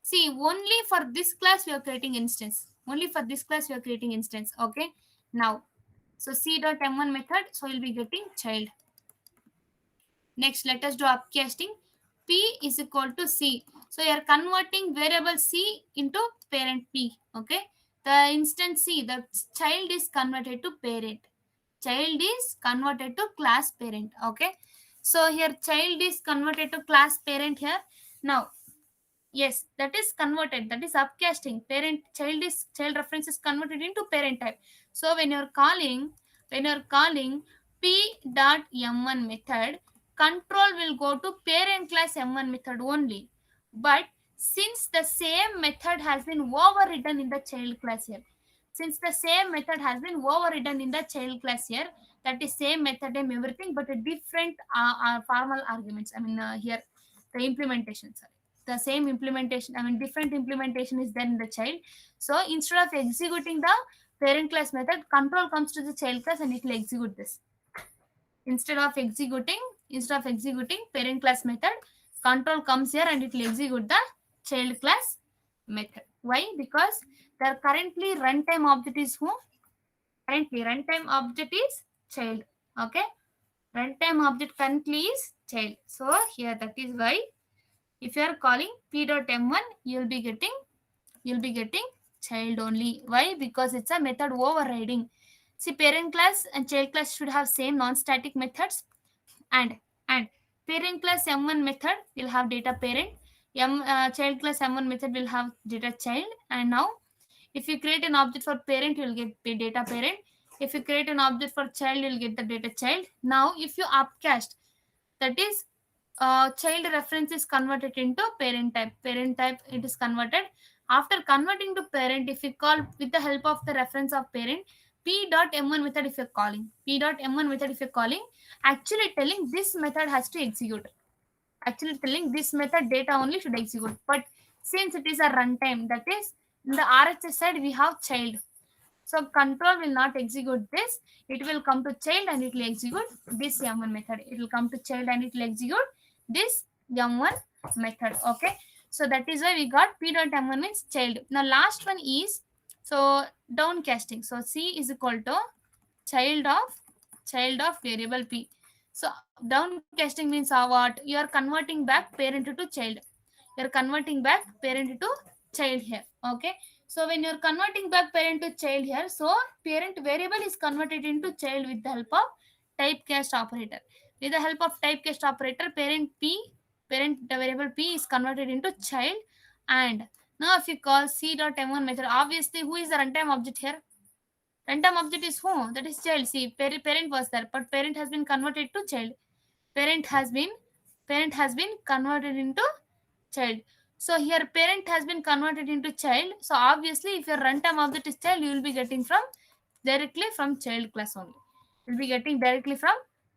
see, only for this class we are creating instance, only for this class we are creating instance. Okay, now so c dot m1 method, so you'll be getting child. Next, let us do upcasting. P is equal to C. So you are converting variable C into parent P. Okay. The instance C, the child is converted to parent. Child is converted to class parent. Okay. So here child is converted to class parent here. Now, yes, that is converted. That is upcasting. Child reference is converted into parent type. So when you're calling p dot m1 method, control will go to parent class m1 method only. But since the same method has been overridden in the child class here, that is same method and everything, but a different formal arguments. I mean here the implementation. Sorry, the same implementation, I mean different implementation is there in the child. So instead of executing the parent class method, control comes to the child class and it will execute this. Instead of executing parent class method, control comes here and it will execute the child class method. Why? Because the currently runtime object is who? Currently runtime object is child. Okay, runtime object currently is child. So here that is why if you are calling p.m1, you'll be getting child only. Why? Because it's a method overriding. See, parent class and child class should have same non-static methods, and and parent class m1 method will have data parent, child class m1 method will have data child. And now if you create an object for parent, you will get the data parent. If you create an object for child, you will get the data child. Now if you upcast, that is child reference is converted into parent type it is converted. After converting to parent, if you call with the help of the reference of parent, p.m1 method, if you're calling p.m1 method, if you're calling, actually telling this method has to execute, actually telling this method data only should execute. But since it is a runtime, that is in the RHS side we have child, so control will not execute this. It will come to child and it will execute this m1 method. It will come to child and it will execute this m1 method. Okay. So that is why we got p.m1 means child. Now last one is, so downcasting. So C is equal to child of variable p. So downcasting means what? You are converting back parent to child. You're converting back parent to child here. Okay, so when you're converting back parent to child here, so parent variable is converted into child with the help of typecast operator. With the help of typecast operator, parent variable p is converted into child. And now if you call c.m1 method, obviously who is the runtime object here? Runtime object is who? That is child. See, parent was there, but parent has been converted to child. Parent has been converted into child. So here parent has been converted into child. So obviously if your runtime object is child, you will be getting from directly from child class only. You'll be getting directly from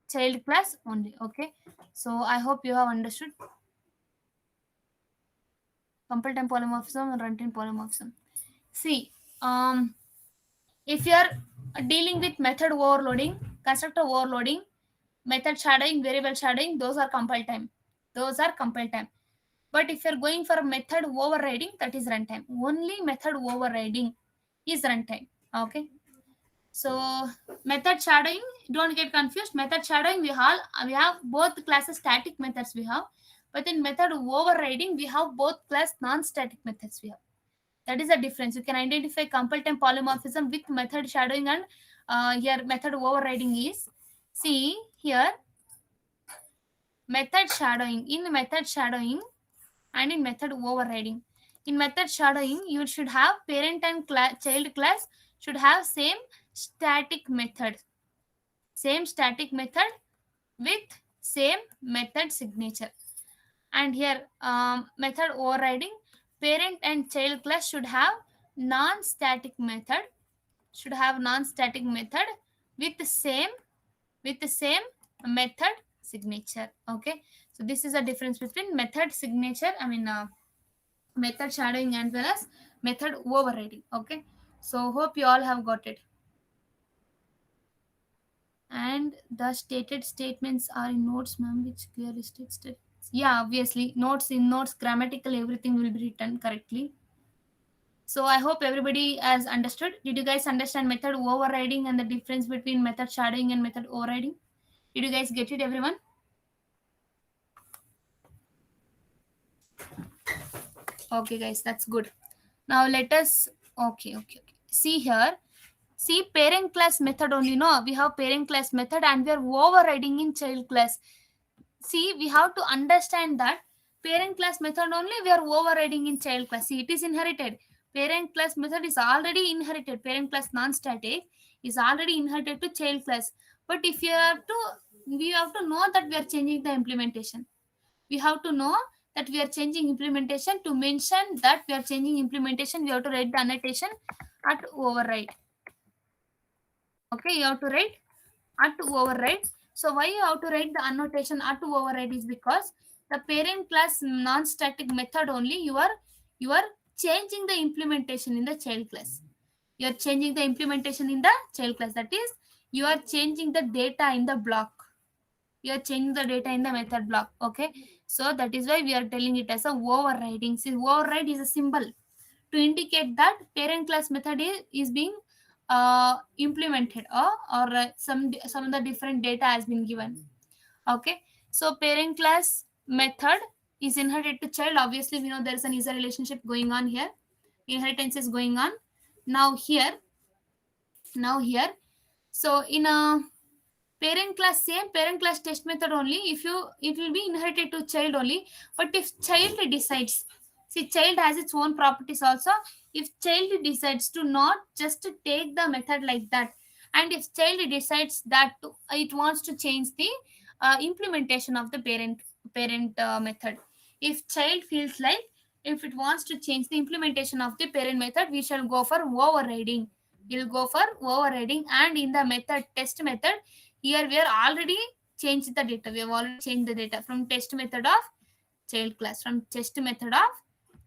child class only. Okay. So I hope you have understood compile time polymorphism and runtime polymorphism. See, if you are dealing with method overloading, constructor overloading, method shadowing, variable shadowing, those are compile time. Those are compile time. But if you're going for method overriding, that is runtime. Only method overriding is runtime. Okay. So method shadowing, don't get confused. Method shadowing, we have both classes static methods we have, but in method overriding we have both class non-static methods we have. That is the difference. You can identify compile time polymorphism with method shadowing, and here method overriding is, see here, method shadowing. In method shadowing and in method overriding. In method shadowing, you should have parent and child class should have same static method. Same static method with same method signature. And here method overriding, parent and child class should have non-static method, with the same method signature. Okay, so this is a difference between method signature, method shadowing as well as method overriding. Okay, so hope you all have got it. And the stated statements are in notes, ma'am, which clearly states that, yeah, obviously notes, in notes grammatical everything will be written correctly. So I hope everybody has understood. Did you guys understand method overriding and the difference between method shadowing and method overriding? Did you guys get it, everyone? Okay, guys, that's good. Now let us, okay. See here, see parent class method only, no? We have parent class method and we are overriding in child class. See, we have to understand that parent class method only we are overriding in child class. See, it is inherited. Parent class method is already inherited. Parent class non-static is already inherited to child class. But if we have to know that we are changing the implementation. We have to know that we are changing implementation. To mention that we are changing implementation, we have to write the annotation at override. Okay, you have to write at override. So why you have to write the annotation at override is because The parent class non-static method only, you are changing the implementation in the child class. You are changing the implementation in the child class. That is, you are changing the data in the block. You are changing the data in the method block. Okay, so that is why we are telling it as a overriding. See, override is a symbol to indicate that parent class method is being implemented, or some of the different data has been given. Okay, so parent class method is inherited to child. Obviously we know there is an user relationship going on here, inheritance is going on. Now here now here so in a parent class, same parent class test method only, if you it will be inherited to child only. But if child decides, see, child has its own properties also. If child decides to not just to take the method like that, and if child decides that it wants to change the implementation of the parent method, if child feels like, if it wants to change the implementation of the parent method, we shall go for overriding. We'll go for overriding. And in the method test method, here we are already changed the data. We have already changed the data from test method of child class, from test method of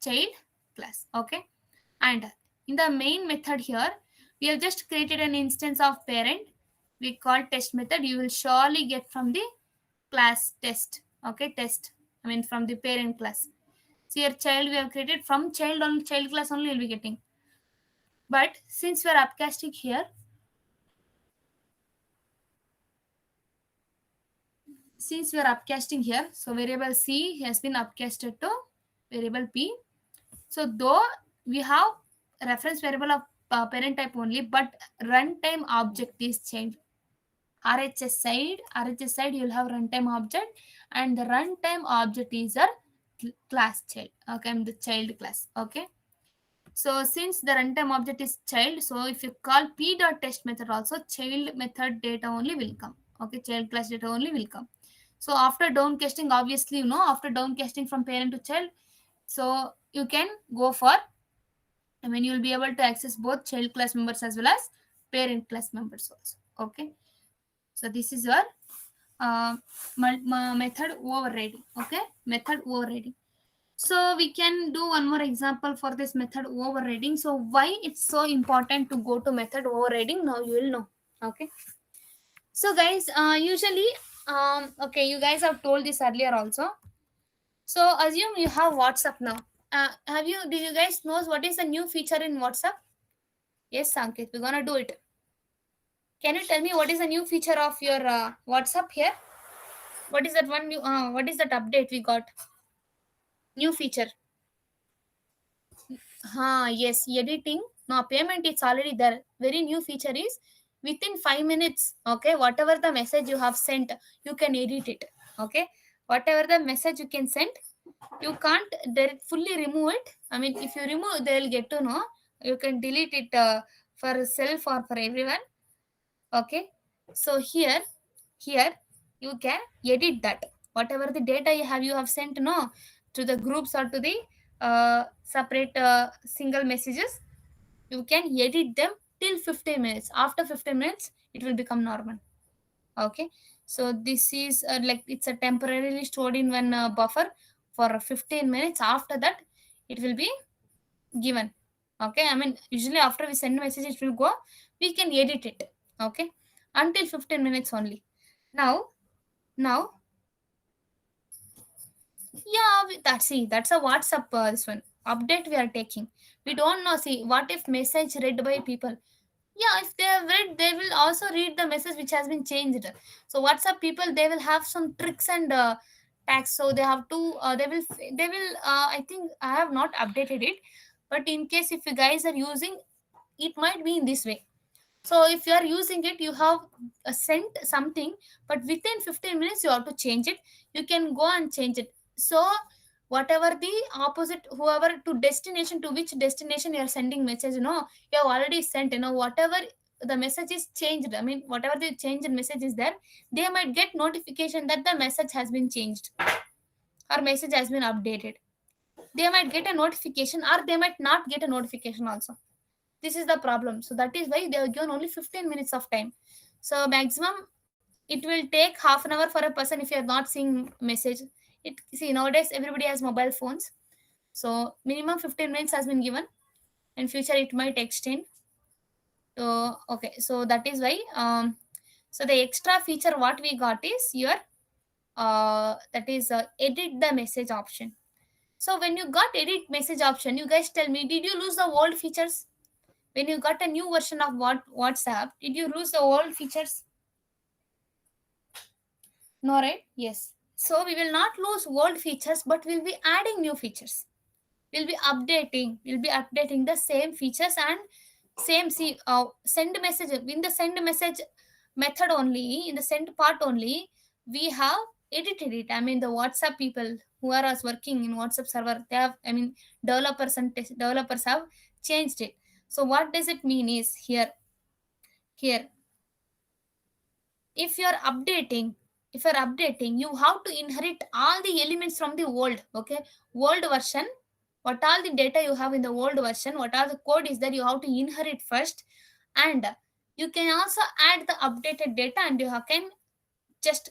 child class. Okay, and in the main method here, we have just created an instance of parent. We call test method. You will surely get from the class test. Okay, test, I mean from the parent class. So here child we have created from child, on child class only you'll be getting. But since we are upcasting here, since we are upcasting here, so variable C has been upcasted to variable P. So though we have reference variable of parent type only, but runtime object is changed. RHS side you'll have runtime object, and the runtime object is a class child. Okay, I'm the child class. Okay, so since the runtime object is child, so if you call p dot test method also, child method data only will come. Okay, child class data only will come. So after downcasting, obviously after downcasting from parent to child, so you can go for, I mean you'll be able to access both child class members as well as parent class members also. Okay, so this is your method overriding. Okay, method overriding. So we can do one more example for this method overriding. So why it's so important to go to method overriding, now you will know. Okay, so guys, usually okay, you guys have told this earlier also. So assume you have WhatsApp now. Did you guys know what is the new feature in WhatsApp? Yes, Sanket, we're gonna do it. Can you tell me what is the new feature of your WhatsApp here? What is that one new? What is that update we got? New feature. Yes, editing. Now payment it's already there. Very new feature is within 5 minutes. Okay, whatever the message you have sent, you can edit it. Okay, whatever the message you can send, you can't fully remove it. I mean, if you remove, they'll get to know. You can delete it for self or for everyone. Okay, so here you can edit that. Whatever the data you have sent no to the groups or to the separate single messages, you can edit them till 15 minutes. After 15 minutes it will become normal. Okay, so this is like it's a temporarily stored in one buffer for 15 minutes. After that it will be given. Okay, I mean usually after we send a message it will go, we can edit it. Okay, until 15 minutes only. Now yeah, that's a WhatsApp, this one update we are taking. We don't know, see, what if message read by people. Yeah, if they have read, they will also read the message which has been changed. So WhatsApp people, they will have some tricks and tags. So they have to they will I think I have not updated it, but in case if you guys are using, it might be in this way. So if you are using it, you have sent something, but within 15 minutes you have to change it. You can go and change it. So whatever the opposite, whoever to destination, to which destination you are sending message, you have already sent, whatever the message is changed, I mean whatever the changed message is there, they might get notification that the message has been changed or message has been updated. They might get a notification or they might not get a notification also. This is the problem. So that is why they are given only 15 minutes of time. So maximum it will take half an hour for a person if you are not seeing message. It see nowadays everybody has mobile phones, so minimum 15 minutes has been given. In future it might extend. So okay, so that is why so the extra feature what we got is your that is edit the message option. So when you got edit message option, you guys tell me, did you lose the old features? When you got a new version of WhatsApp, did you lose the old features? No, right? Yes. So we will not lose old features, but we'll be adding new features. We'll be updating the same features and same see send message in the send message method only, in the send part only we have edited it. I mean the WhatsApp people who are us working in WhatsApp server, they have, I mean developers have changed it. So what does it mean is here if you're updating, you have to inherit all the elements from the old, okay, old version. What all the data you have in the old version, what are the code is that you have to inherit first, and you can also add the updated data, and can just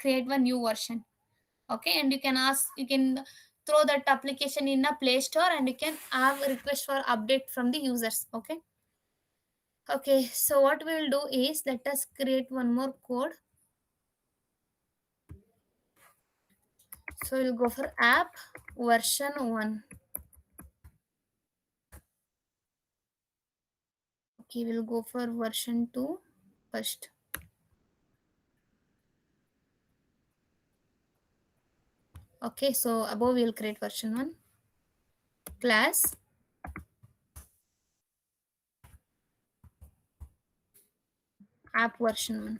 create one new version. Okay, and you can throw that application in a Play Store, and you can have a request for update from the users. Okay. Okay, so what we will do is, let us create one more code. So we'll go for app version 1. Okay, we'll go for version 2 first. Okay, so above we'll create version 1. Class app version 1.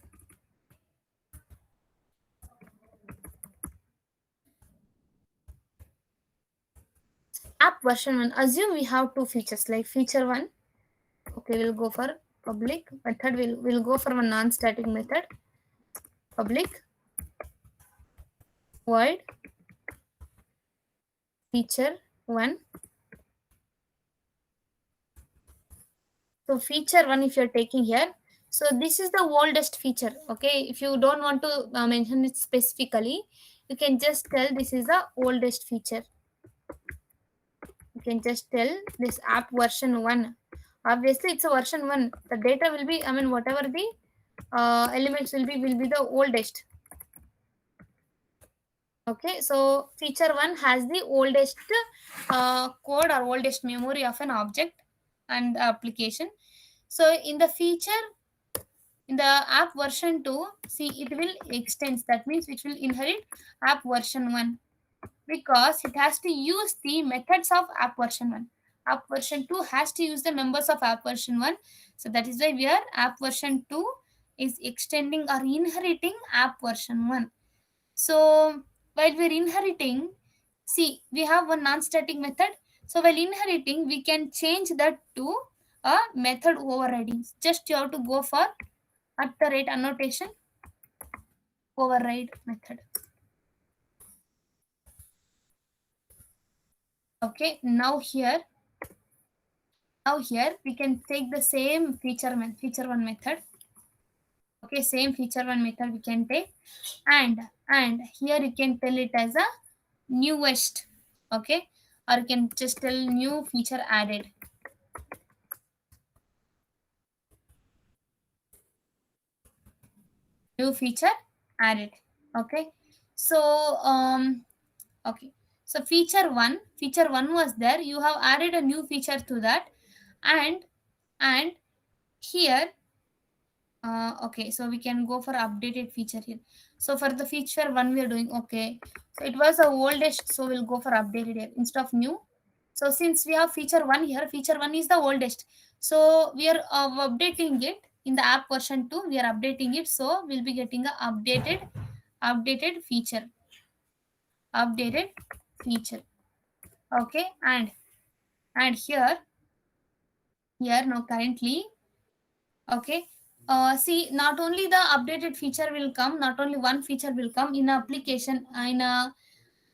App version 1. Assume we have two features like feature 1. Okay, we'll go for public method. We'll go for a non-static method. Public void feature 1. So feature 1 if you're taking here, so this is the oldest feature. Okay, if you don't want to mention it specifically, you can just tell this is the oldest feature. You can just tell this app version 1. Obviously it's a version 1. The data will be, I mean whatever the elements will be the oldest. Okay, so feature 1 has the oldest code or oldest memory of an object and application. So in the feature, in the app version 2, see it will extend, that means it will inherit app version 1, because it has to use the methods of app version 1. App version 2 has to use the members of app version 1. So that is why we are app version 2 is extending or inheriting app version 1. So while we're inheriting, see we have one non-static method. So while inheriting, we can change that to a method overriding. Just you have to go for at the rate annotation override method. Okay, now here we can take the same feature 1 method. Okay, same feature 1 method we can take, and here you can tell it as a newest. Okay, or you can just tell new feature added. New feature added. Okay, so okay, so feature 1 was there, you have added a new feature to that, and here okay, so we can go for updated feature here. So for the feature 1 we are doing, okay, so it was the oldest, so we'll go for updated here instead of new. So since we have feature 1 here, feature 1 is the oldest, so we are updating it in the app version 2, we are updating it, so we'll be getting a updated feature. Okay, and here now currently, okay, see not only the updated feature will come, not only one feature will come in a application, in a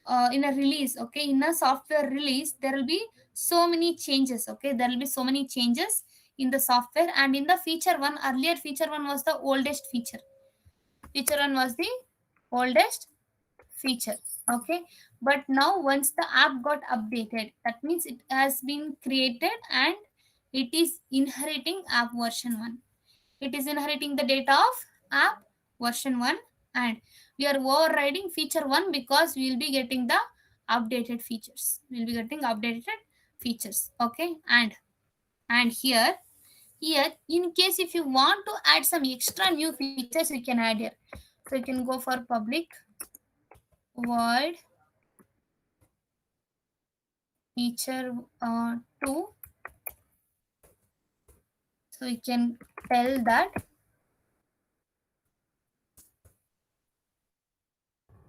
release. Okay, in a software release there will be so many changes. Okay, there will be so many changes in the software, and in the feature 1, earlier feature 1 was the oldest feature. Feature 1 was the oldest feature. Okay, but now once the app got updated, that means it has been created and it is inheriting app version 1. It is inheriting the data of app version 1, and we are overriding feature 1 because we will be getting the updated features. We will be getting updated features. Okay, and here in case if you want to add some extra new features, you can add here. So you can go for public void feature 2. So you can tell that,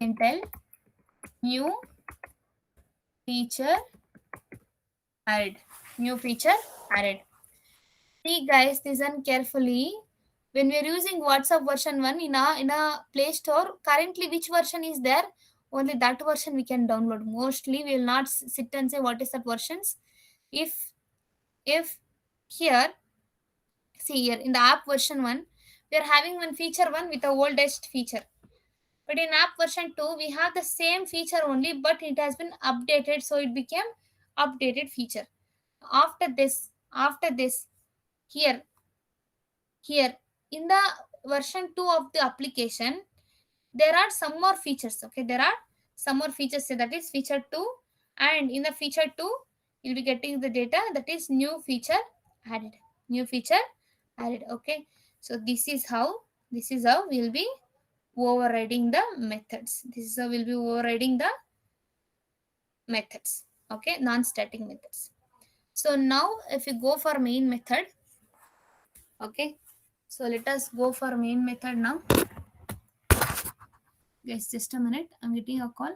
you can tell new feature added, new feature added. See guys, listen carefully. When we are using WhatsApp version 1 in a Play Store, currently which version is there? Only that version we can download. Mostly we will not sit and say what is that versions. If here, see here in the app version 1, we are having one feature 1 with the oldest feature. But in app version 2, we have the same feature only, but it has been updated, so it became updated feature. After this, here here in the version 2 of the application, there are some more features. Okay, there are some more features, so that is feature 2, and in the feature 2 you'll be getting the data, that is new feature added, new feature added. Okay, so this is how we'll be overriding the methods. This is how we'll be overriding the methods. Okay, non-static methods. So now if you go for main method, okay, so let us go for main method now. Guys, just a minute, I'm getting a call.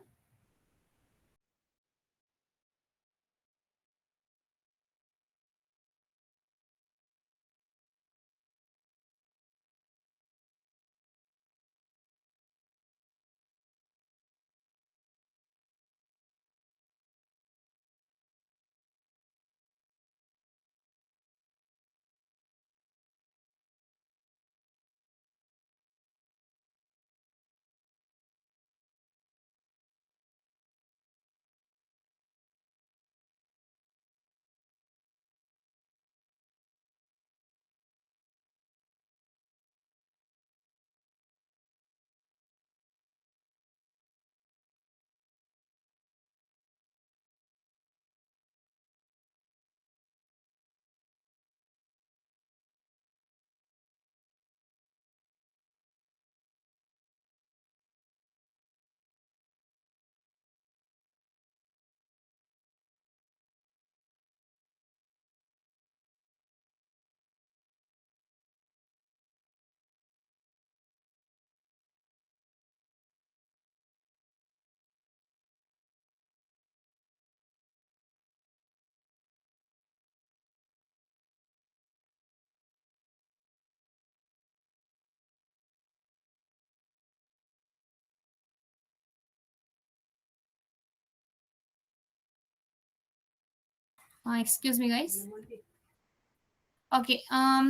Excuse me, guys. Okay,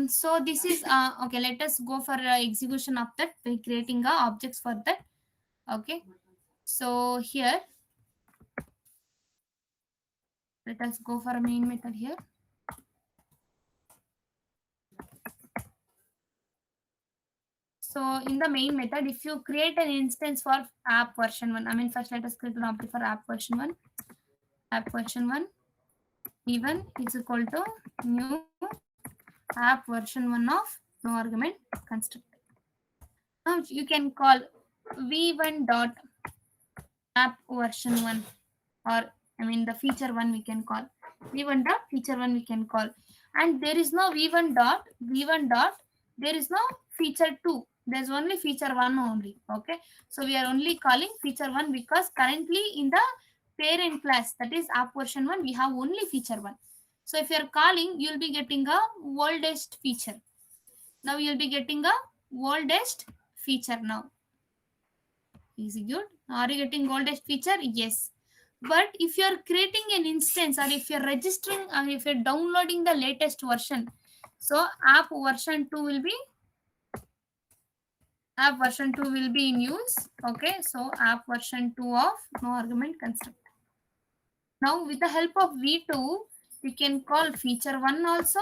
so this is okay. Let us go for execution of that by creating objects for that. Okay, so here let us go for a main method here. So in the main method, if you create an instance for app version 1, I mean first let us create an object for app version 1. App version 1 v1 is equal to new app version 1 of no argument constructor. Now you can call v1 dot app version 1, or I mean the feature 1 we can call v1 dot feature 1 we can call, and there is no v1 dot, there is no feature 2, there's only feature 1 only. Okay, so we are only calling feature 1 because currently in the parent class, that is app version 1, we have only feature 1. So if you are calling, you'll be getting a oldest feature. Now you'll be getting a oldest feature. Now execute. Are you getting oldest feature? Yes. But if you are creating an instance, or if you're registering, or if you're downloading the latest version, so app version 2 will be app version 2 will be in use. Okay, so app version 2 of no argument construct. Now with the help of v2 we can call feature 1 also,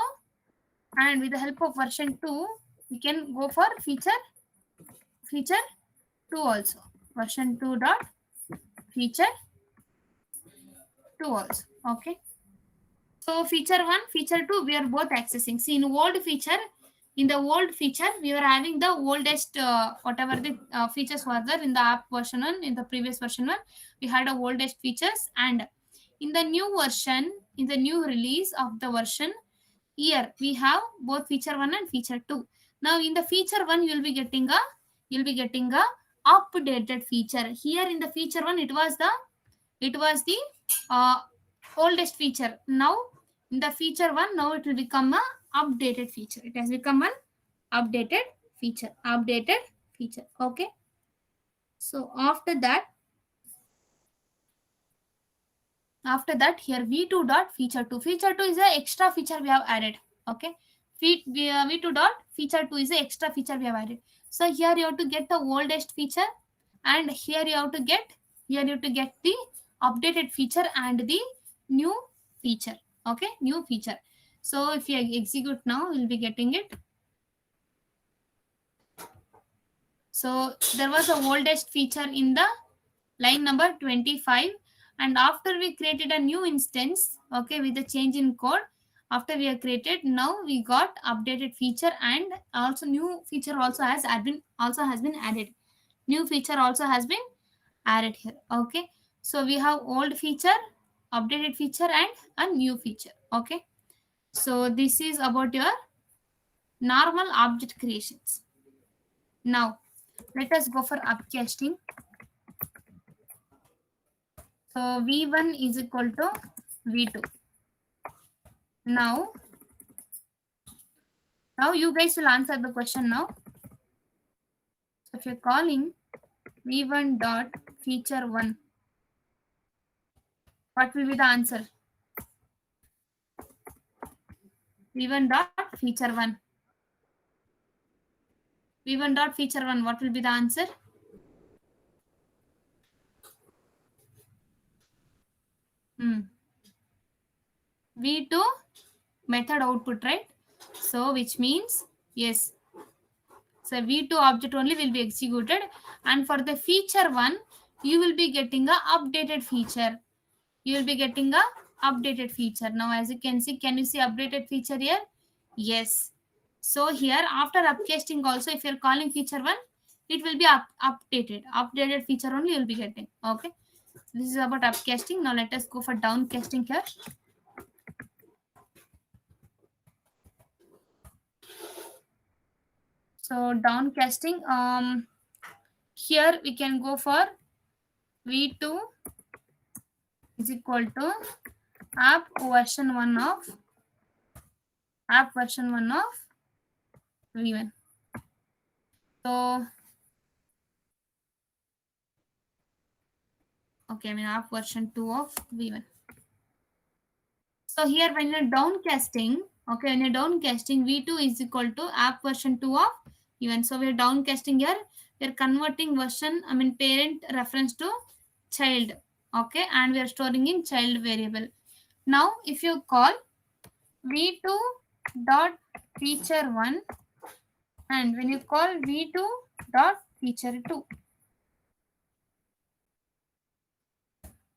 and with the help of version 2 we can go for feature 2 also. Version 2 dot feature 2 also. Okay, so feature 1, feature 2 we are both accessing. See, in the old feature we were having the oldest whatever the features were there in the app version 1. In the previous version 1 we had a oldest features, and in the new version, in the new release of the version, here we have both feature 1 and feature 2. Now in the feature 1 you'll be getting a updated feature. Here in the feature 1 it was the uh, oldest feature. Now in the feature 1 now it will become a updated feature. It has become an updated feature. Okay, so after that here v2 dot feature 2. Feature 2 is a extra feature we have added. Okay, v2 dot feature 2 is a extra feature we have added. So here you have to get the oldest feature, and here you have to get the updated feature and the new feature. Okay, new feature. So if you execute now we'll be getting it. So there was a oldest feature in the line number 25, and after we created a new instance, okay, with the change in code, after we have created, now we got updated feature, and also new feature also has been added. New feature also has been added here. Okay, so we have old feature, updated feature, and a new feature. Okay, so this is about your normal object creations. Now let us go for upcasting. So v1 is equal to v2. Now you guys will answer the question now. So if you're calling v1 dot feature 1, what will be the answer? v1 dot feature 1. v1 dot feature 1, what will be the answer? v2 method output, right? So which means yes. So v2 object only will be executed, and for the feature 1 you will be getting a updated feature. You will be getting a updated feature. Now as you can see, can you see updated feature here? Yes. So here after upcasting also, if you're calling feature 1, it will be updated feature only you'll be getting. Okay, so this is about upcasting. Now let us go for downcasting here. So downcasting, here we can go for v2 is equal to app version 1 of v1. So okay, I mean app version 2 of v1. So here when you're downcasting, okay, when you're downcasting, v2 is equal to app version 2 of v1. So we're downcasting here, we're converting version, I mean parent reference to child. Okay, and we are storing in child variable. Now if you call v2 dot feature 1, and when you call v2 dot feature 2,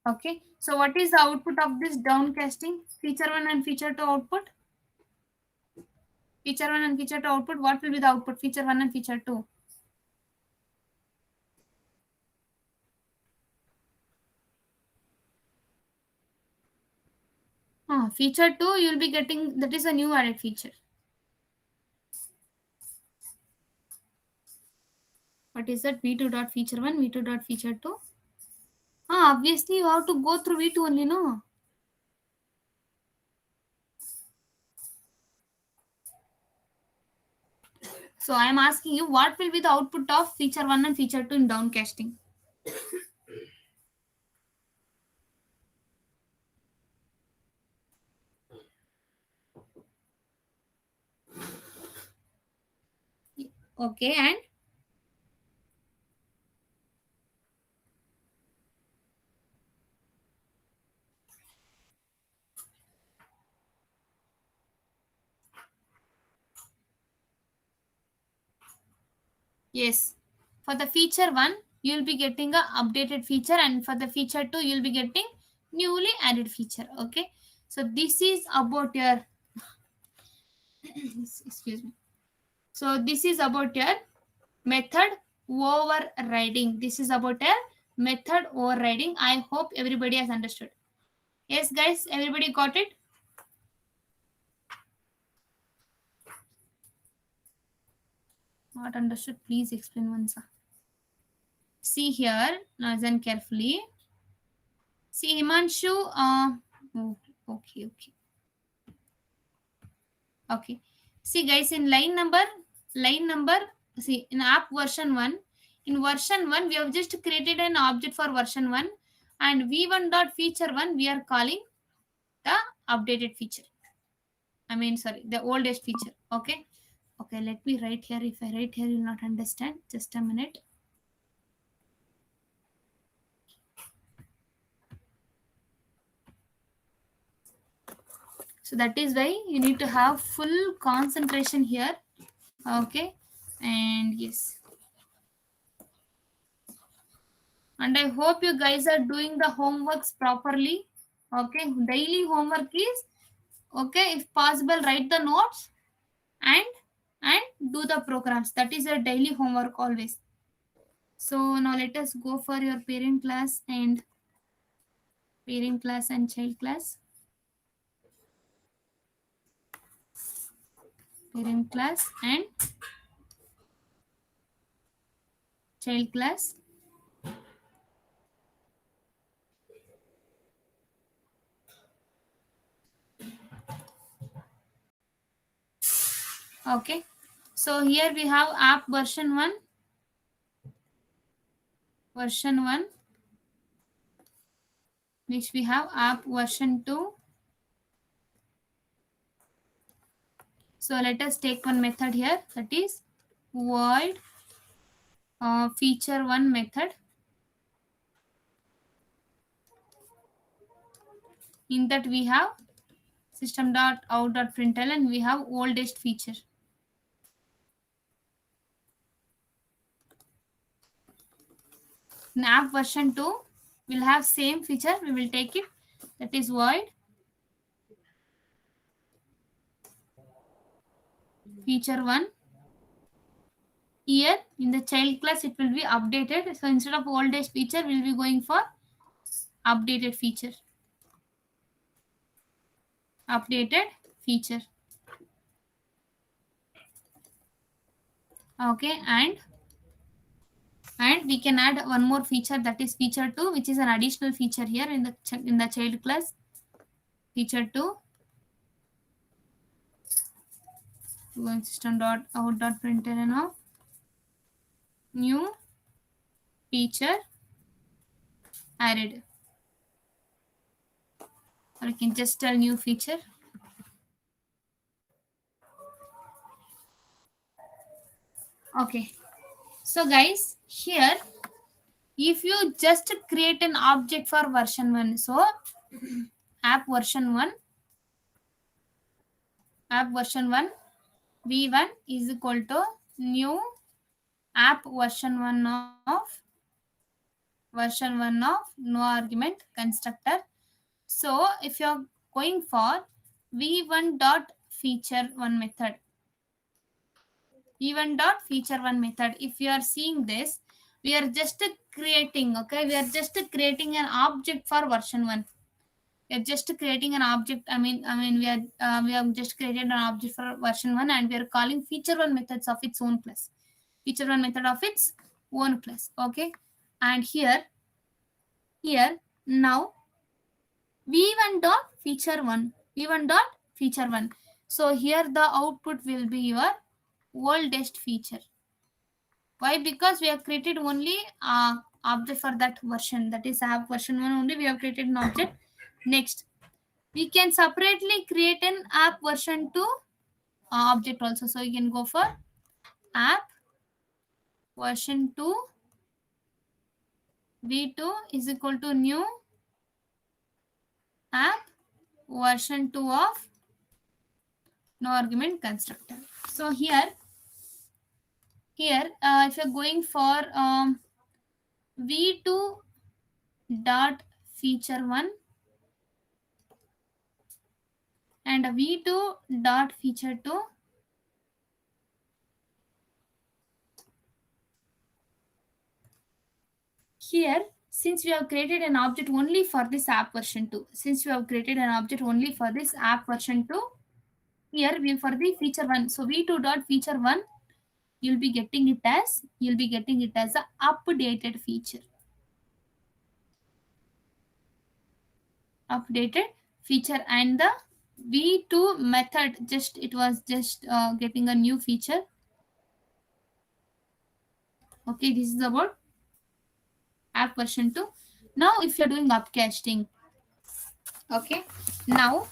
okay, so what is the output of this downcasting? Feature 1 and feature 2 output. Feature 1 and feature 2 output, what will be the output? Feature 1 and feature 2. Feature 2 you will be getting, that is a new added feature. What is that? v2 dot feature 1, v2 dot feature 2. Obviously you have to go through v2 only, no? So I am asking you, what will be the output of feature 1 and feature 2 in downcasting? Okay, and Yes. For the feature 1, you will be getting a updated feature, and for the feature 2, you will be getting newly added feature. Okay. So this is about your excuse me. So this is about your method overriding. This is about a method overriding. I hope everybody has understood. Yes, guys, everybody got it? Not understood? Please explain once. See here, listen carefully. See, Himanshu. Oh, okay. Okay. See, guys, in line number, see, in app version 1, in version 1, we have just created an object for version 1, and v1 dot feature 1, we are calling the updated feature. I mean, sorry, the oldest feature. Okay. Okay, let me write here. If I write here, you'll not understand. Just a minute. So that is why you need to have full concentration here. Okay. And yes. And I hope you guys are doing the homeworks properly. Okay. Daily homework is okay. If possible, write the notes and do the programs. That is your daily homework always. So now let us go for your parent class and child class. Parent class and child class. Okay. So here we have app version 1, which we have app version 2. So let us take one method here, that is void feature 1 method. In that we have system.out.println and we have oldest feature. In app version 2, we'll have same feature. We will take it, that is void feature 1. Here in the child class it will be updated. So instead of oldest feature, we'll be going for updated feature. Updated feature. Okay, and we can add one more feature, that is feature 2, which is an additional feature here in the child class. Feature 2, system.out.println of new feature added, or you can just tell new feature. Okay, so guys, here if you just create an object for version 1, so app version 1 v1 is equal to new app version 1 of no argument constructor. So if you're going for v1 dot feature 1 method, v1 dot feature 1 method, if you are seeing this, we are just creating, okay, we are just creating an object for version 1. We are just creating an object. We have just created an object for version 1, and we are calling feature 1 methods of its own class. Feature 1 method of its own class. Okay, and here now v1 dot feature 1, v1 dot feature 1. So here the output will be your oldest feature. Why? Because we have created only object for that version, that is app version 1 only. We have created an object. Next, we can separately create an app version 2 object also. So you can go for app version 2 v2 is equal to new app version 2 of no argument constructor. So here Here, if you're going for v2 dot feature 1 and v2 dot feature 2, here, since we have created an object only for this app version 2, since we have created an object only for this app version 2, here we for the feature 1. So v2 dot feature 1, you'll be getting it as a updated feature. Updated feature, and the v2 method, just it was just getting a new feature. Okay, this is about app version 2. Now if you're doing upcasting, okay, now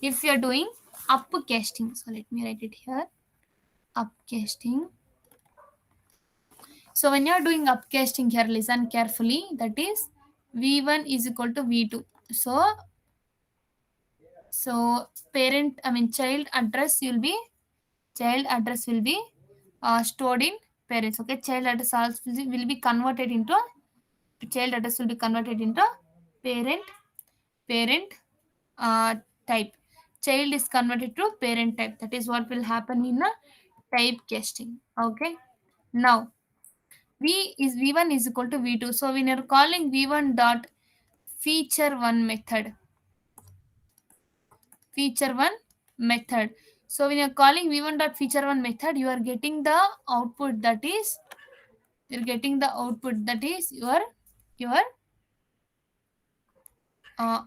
if you're doing upcasting, so let me write it here, upcasting. So when you're doing upcasting here, listen carefully, that is v1 is equal to v2. So parent, I mean child address will be stored in parents. Okay, child address also will be converted into child address will be converted into parent parent type. Child is converted to parent type. That is what will happen in a type casting. Okay, now v1 is equal to v2. So when you're calling v1 dot feature 1 method, feature 1 method. So when you're calling v1 dot feature 1 method, you are getting the output, that is your uh,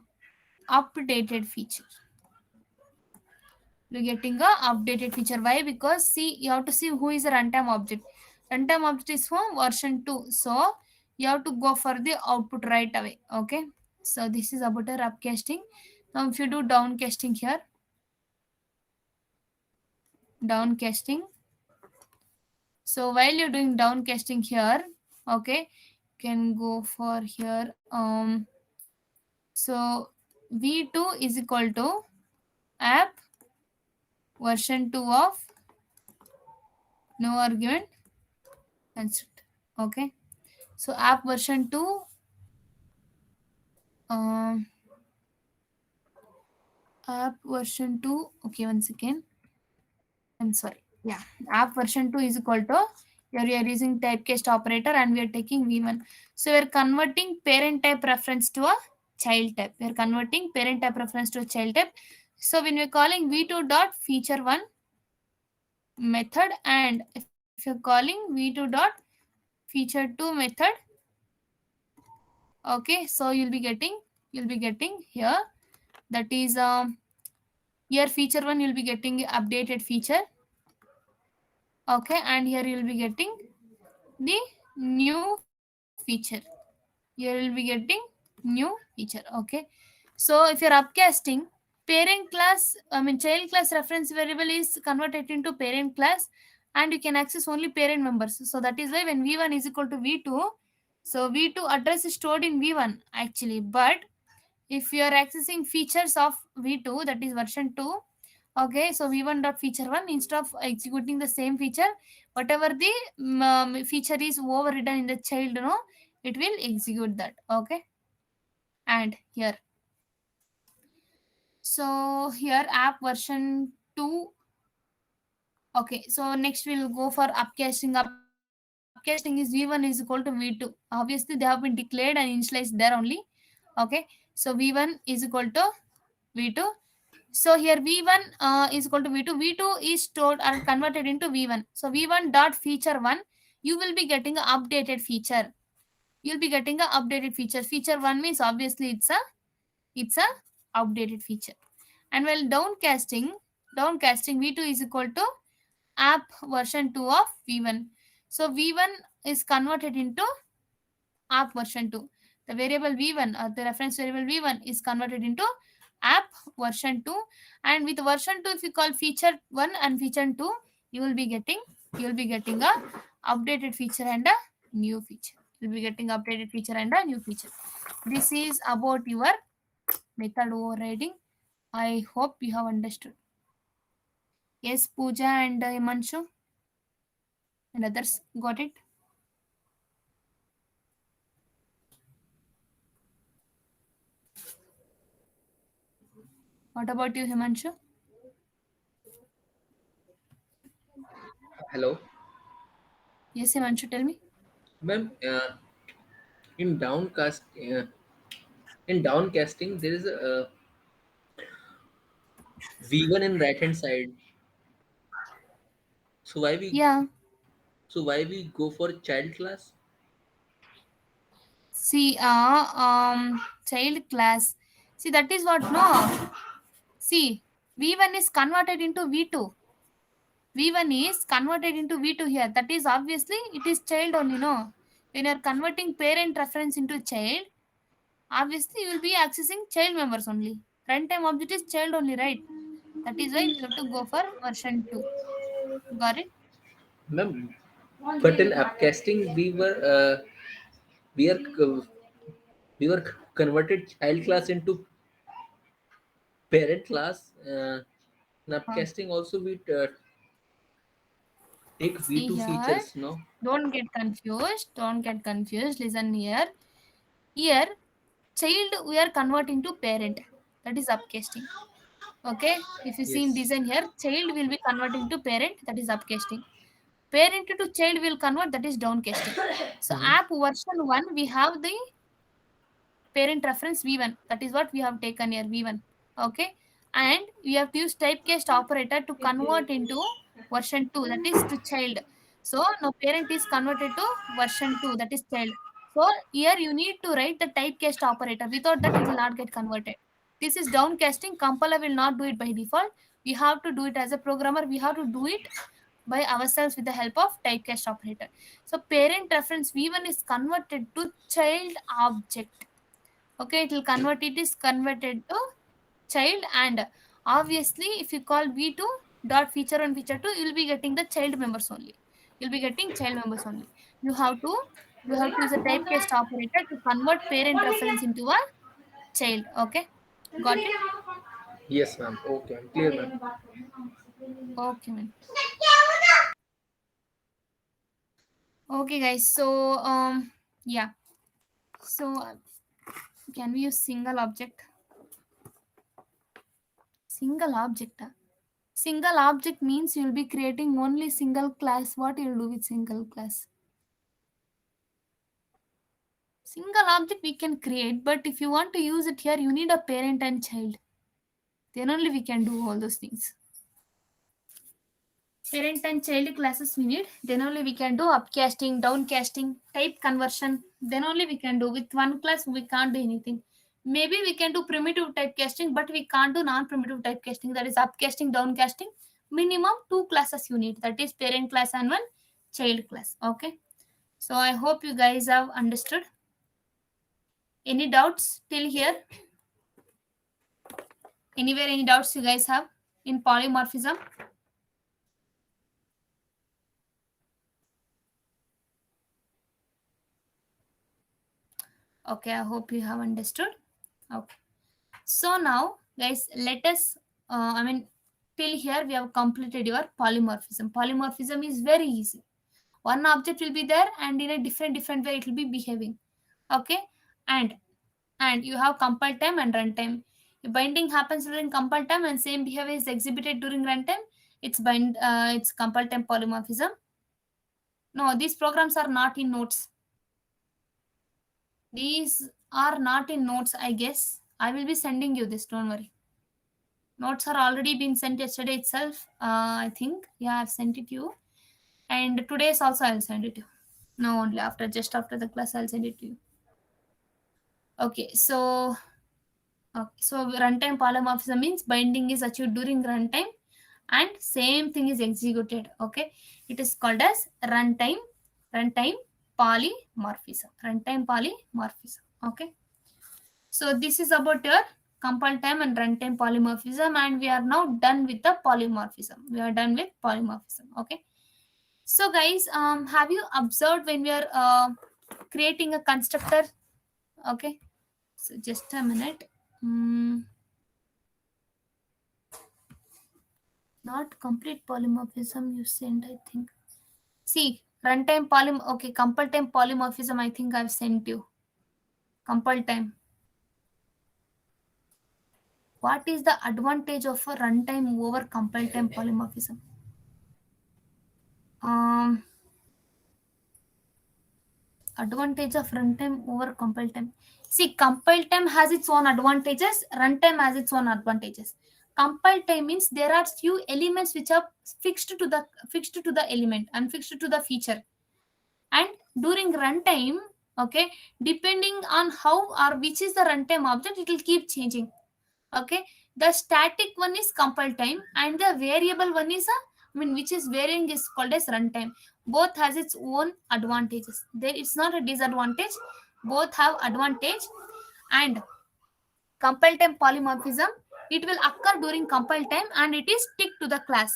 updated feature. You're getting a updated feature. Why? Because see, you have to see who is a runtime object. Runtime object is from version 2. So you have to go for the output right away. Okay. So this is about our upcasting. Now if you do downcasting here, downcasting. So while you're doing downcasting here, okay, you can go for here. So v2 is equal to app version 2 of no argument construct. Okay, so app version 2, um app version 2, okay, once again, I'm sorry, yeah, app version 2 is equal to, here we are using typecast operator and we are taking v1. So we are converting parent type reference to a child type. We are converting parent type reference to a child type. So when we are calling v2 dot feature 1 method, and if you're calling v2 dot feature 2 method, okay, so you'll be getting here, that is here feature 1 you'll be getting updated feature. Okay, and here you'll be getting the new feature. Here you'll be getting new feature. Okay, so if you're upcasting, parent class, I mean child class reference variable is converted into parent class, and you can access only parent members. So that is why when v1 is equal to v2, so v2 address is stored in v1 actually. But if you are accessing features of v2, that is version 2, okay, so v1 dot feature 1, instead of executing the same feature, whatever the feature is overridden in the child, it will execute that. Okay, and here, so here app version 2. Okay, so next we'll go for upcasting. Upcasting is v1 is equal to v2. Obviously they have been declared and initialized there only. Okay, so v1 is equal to v2. So here v1 is equal to v2. V2 is stored or converted into v1. So v1 dot feature 1, you will be getting an updated feature. You'll be getting an updated feature. Feature 1 means obviously it's a updated feature. And while downcasting v2 is equal to app version 2 of v1. So v1 is converted into app version 2. The variable v1 or the reference variable v1 is converted into app version 2. And with version 2, if you call feature 1 and feature 2, you will be getting a updated feature and a new feature. You'll be getting updated feature and a new feature. This is about your method overriding. I hope you have understood. Yes, Pooja and Himanshu. and others got it. What about you, Himanshu? Hello, Yes, Himanshu, tell me. ma'am. In downcast, in downcasting, there is a V1 in right hand side. So why we Yeah. why we go for child class? See, child class. See, that is what, no. See, V1 is converted into V2. V1 is converted into V2 here. That is obviously it is child only, no. When you are converting parent reference into child, obviously you will be accessing child members only. Runtime object is child only, right? That is why we have to go for version 2. Got it? Ma'am, but in upcasting we are we were converted child class into parent class. In Uh, upcasting also we take See V2 here. features, no? Don't get confused. Don't get confused. Listen here. Here, child we are converting to parent. That is upcasting. Okay. If you see in Yes. design here, child will be converting to parent. That is upcasting. Parent to child will convert. That is downcasting. So Mhm. app version 1, we have the parent reference v1, that is what we have taken here, v1. Okay, and we have to use typecast operator to convert into version 2, that is to child. So now parent is converted to version 2, that is child. So here you need to write the typecast operator, without that it will not get converted. This is downcasting, compiler will not do it by default. We have to do it as a programmer, we have to do it by ourselves with the help of typecast operator. So parent reference v1 is converted to child object. Okay, it will convert, it is converted to child, and obviously if you call v2 dot feature 1 feature 2, you will be getting the child members only. You'll be getting child members only. You have to use a typecast operator to convert parent reference into a child. Okay, got it. Yes, ma'am. Okay, I'm clear, ma'am. Okay, man. Okay, guys, so yeah, so can we use single object? Single object, single object means you'll be creating only single class. What you'll do with single class? Single object we can create, but if you want to use it here, you need a parent and child. Then only we can do all those things. Parent and child classes we need. Then only we can do upcasting, downcasting, type conversion. Then only we can do. With one class we can't do anything. Maybe we can do primitive typecasting, but we can't do non-primitive typecasting. That is upcasting, downcasting. Minimum two classes you need. That is parent class and one child class. Okay. So I hope you guys have understood. Any doubts till here? Anywhere, any doubts you guys have in polymorphism? Okay, I hope you have understood. Okay. So now, guys, let us, till here we have completed your polymorphism. Polymorphism is very easy. One object will be there and in a different way it will be behaving. Okay. And you have compile time and runtime. If binding happens during compile time and same behavior is exhibited during runtime, it's compile time polymorphism. No, these programs are not in notes. These are not in notes, I guess. I will be sending you this, don't worry. Notes are already been sent yesterday itself. I think. Yeah, I've sent it to you. And today's also I'll send it to you. No, only after, just after the class I'll send it to you. Okay, so runtime polymorphism means binding is achieved during runtime and same thing is executed. Okay, it is called as runtime polymorphism. Runtime polymorphism. Okay. So this is about your compile time and runtime polymorphism, and we are now done with the polymorphism. We are done with polymorphism. Okay. So guys, have you observed when we are creating a constructor? Okay. So just a minute. Mm, not complete polymorphism you sent, I think. See, runtime okay, compile time polymorphism, I think I've sent you. Compile time. What is the advantage of a runtime over compile time polymorphism? Um, Advantage of runtime over compile time. See, compile time has its own advantages, runtime has its own advantages. Compile time means there are few elements which are fixed to the element and fixed to the feature. And during runtime, okay, depending on how or which is the runtime object, it will keep changing. Okay, the static one is compile time and the variable one is which is varying is called as runtime. Both has its own advantages. There, it's not a disadvantage, both have advantage. And compile time polymorphism, it will occur during compile time and it is stick to the class,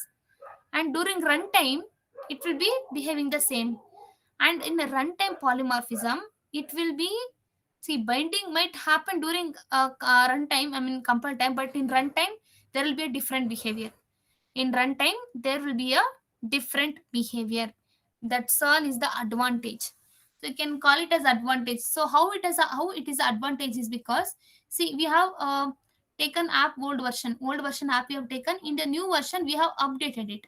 and during runtime it will be behaving the same. And in the runtime polymorphism, it will be, see, binding might happen during runtime, compile time, but in runtime there will be a different behavior. In runtime there will be a different behavior. That's all is the advantage. So you can call it as advantage. So how it is advantage is because, see, we have taken app old version app we have taken. In the new version we have updated it.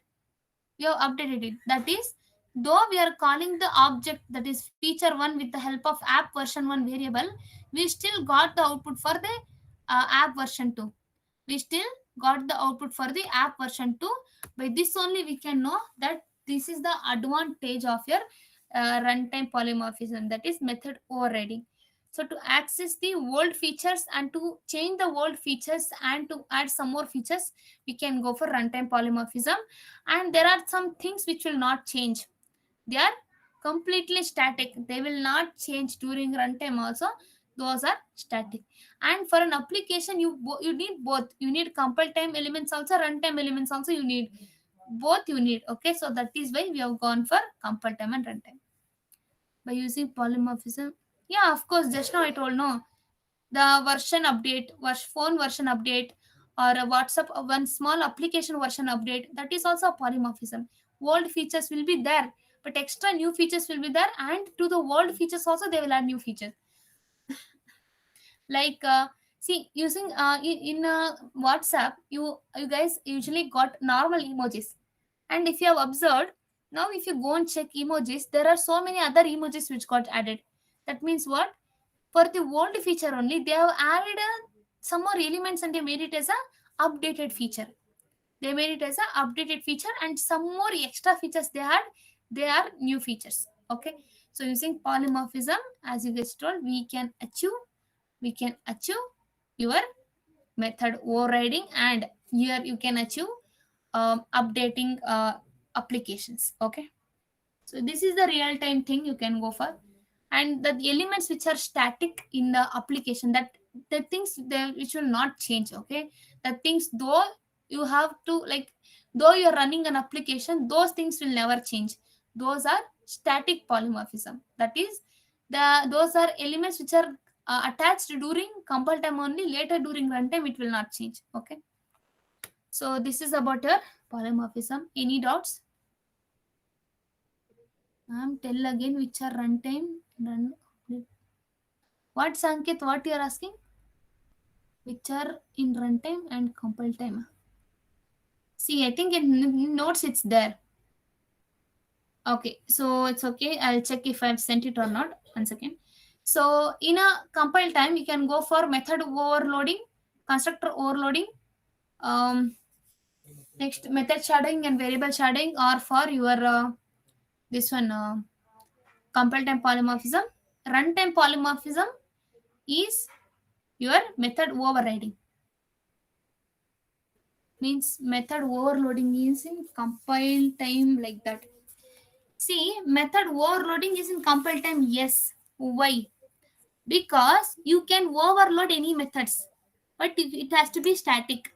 That is, though we are calling the object, that is feature 1, with the help of app version 1 variable, we still got the output for the app version 2. We still got the output for the app version 2. By this only we can know that this is the advantage of your runtime polymorphism, that is method overriding. So to access the old features and to change the old features and to add some more features, we can go for runtime polymorphism. And there are some things which will not change. They are completely static, they will not change during runtime also. Those are static. And for an application, you need both. You need compile time elements also, runtime elements also, you need both, you need. Okay, so that is why we have gone for compile time and runtime by using polymorphism. Yeah, of course, just now I told, no, the version update, phone version update, or a WhatsApp, one small application version update, that is also a polymorphism. Old features will be there, but extra new features will be there, and to the old features also they will add new features. Like see, using in WhatsApp, you guys usually got normal emojis. And if you have observed, now if you go and check emojis, there are so many other emojis which got added. That means what? For the old feature only, they have added some more elements and they made it as a updated feature. They made it as a updated feature, and some more extra features they had, they are new features. Okay, so using polymorphism, as you guys told, we can achieve your method overriding, and here you can achieve updating applications. Okay, so this is the real time thing you can go for. And the elements which are static in the application, that the things they which will not change. Okay, the things, though you have to, like, though you're running an application, those things will never change. Those are static polymorphism. That is, those are elements which are attached during compile time only. Later during runtime it will not change. Okay, so this is about your polymorphism. Any doubts? Tell again which are runtime. Run. What, Sanket? What you are asking? Which are in runtime and compile time? See, I think in notes it's there. Okay, so it's okay. I'll check if I've sent it or not. One second. So in a compile time, you can go for method overloading, constructor overloading, um, next method shadowing and variable shadowing, or for your this one compile time polymorphism. Runtime polymorphism is your method overriding. Means method overloading is in compile time, like that. See, method overloading is in compile time, yes. Why? Because you can overload any methods, but it has to be static.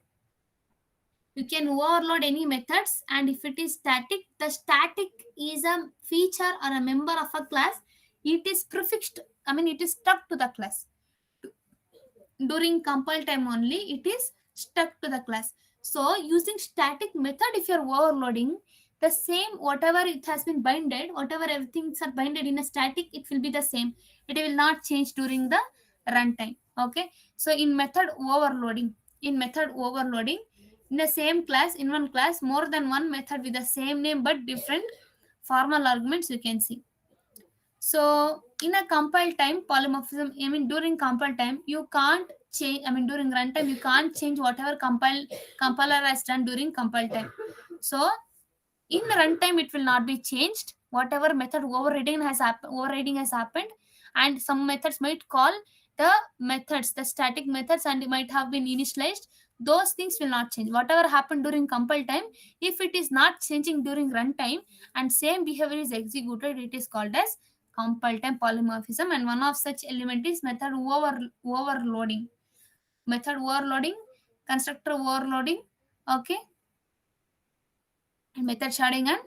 You can overload any methods, and if it is static, the static is a feature or a member of a class. It is prefixed, it is stuck to the class. During compile time only, it is stuck to the class. So using static method, if you're overloading, the same whatever it has been binded, whatever everything's are binded in a static, it will be the same. It will not change during the runtime. Okay, so in method overloading, in the same class, in one class, more than one method with the same name but different formal arguments you can see. So in a compile time polymorphism, I mean during compile time you can't change, I mean during runtime you can't change whatever compiler has done during compile time. So in runtime it will not be changed, whatever method overriding has happened, and some methods might call the static methods and it might have been initialized. Those things will not change. Whatever happened during compile time, if it is not changing during runtime and same behavior is executed, it is called as compile time polymorphism. And one of such element is overloading, method overloading, constructor overloading. Okay, method sharding and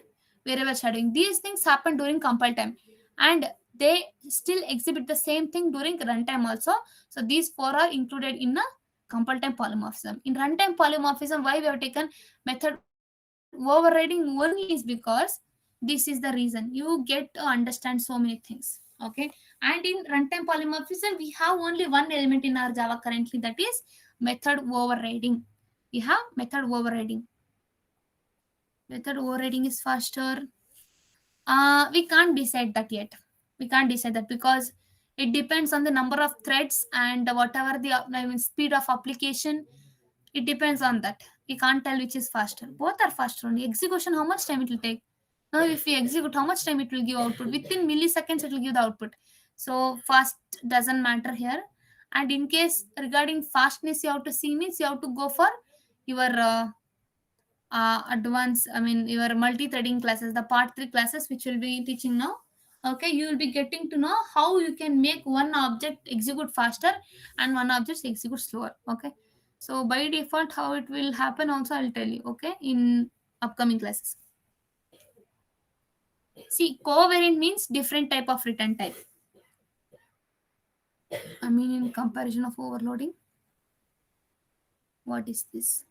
variable sharding, these things happen during compile time and they still exhibit the same thing during runtime also. So these four are included in a compile time polymorphism. In runtime polymorphism, why we have taken method overriding only is because this is the reason you get to understand so many things. Okay, and in runtime polymorphism we have only one element in our Java currently, that is method overriding. We have method overriding. Method overriding is faster. We can't decide that yet. We can't decide that because it depends on the number of threads and whatever the speed of application. It depends on that. We can't tell which is faster. Both are faster only. Execution, how much time it will take? Now, if we execute, how much time it will give output? Within milliseconds, it will give the output. So fast doesn't matter here. And in case regarding fastness, you have to see means you have to go for your advanced, I mean your multi-threading classes, the part 3 classes which will be teaching now. Okay, you will be getting to know how you can make one object execute faster and one object execute slower. Okay, so by default how it will happen also I'll tell you, okay, in upcoming classes. See, covariant means different type of return type. I mean in comparison of overloading, what is this?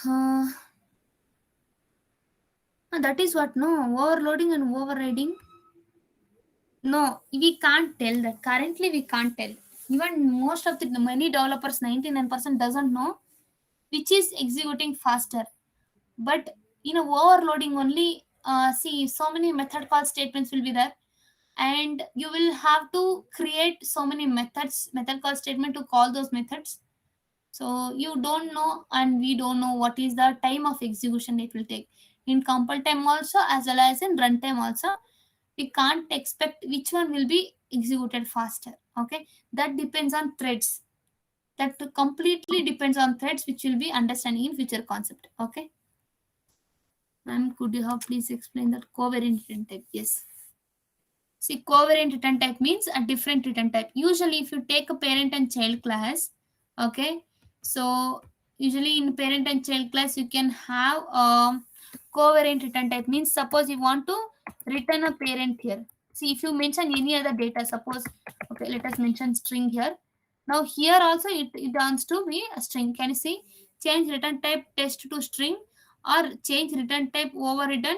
uh, that is what, no, overloading and overriding. No, we can't tell that. Currently, we can't tell. Even most of the many developers, 99% doesn't know which is executing faster. But in a overloading only, see, so many method call statements will be there, and you will have to create so many method call statement to call those methods. So you don't know, and we don't know what is the time of execution it will take in compile time also as well as in runtime also. We can't expect which one will be executed faster. Okay, that depends on threads. That completely depends on threads, which will be understanding in future concept. Okay, ma'am, could you have please explain that covariant return type? Yes. See, covariant return type means a different return type. Usually, if you take a parent and child class, okay, so usually in parent and child class, you can have covariant return type. Means suppose you want to return a parent here. See, if you mention any other data, suppose, okay, let us mention string here. Now here also it wants to be a string. Can you see? Change return type test to string or change return type overridden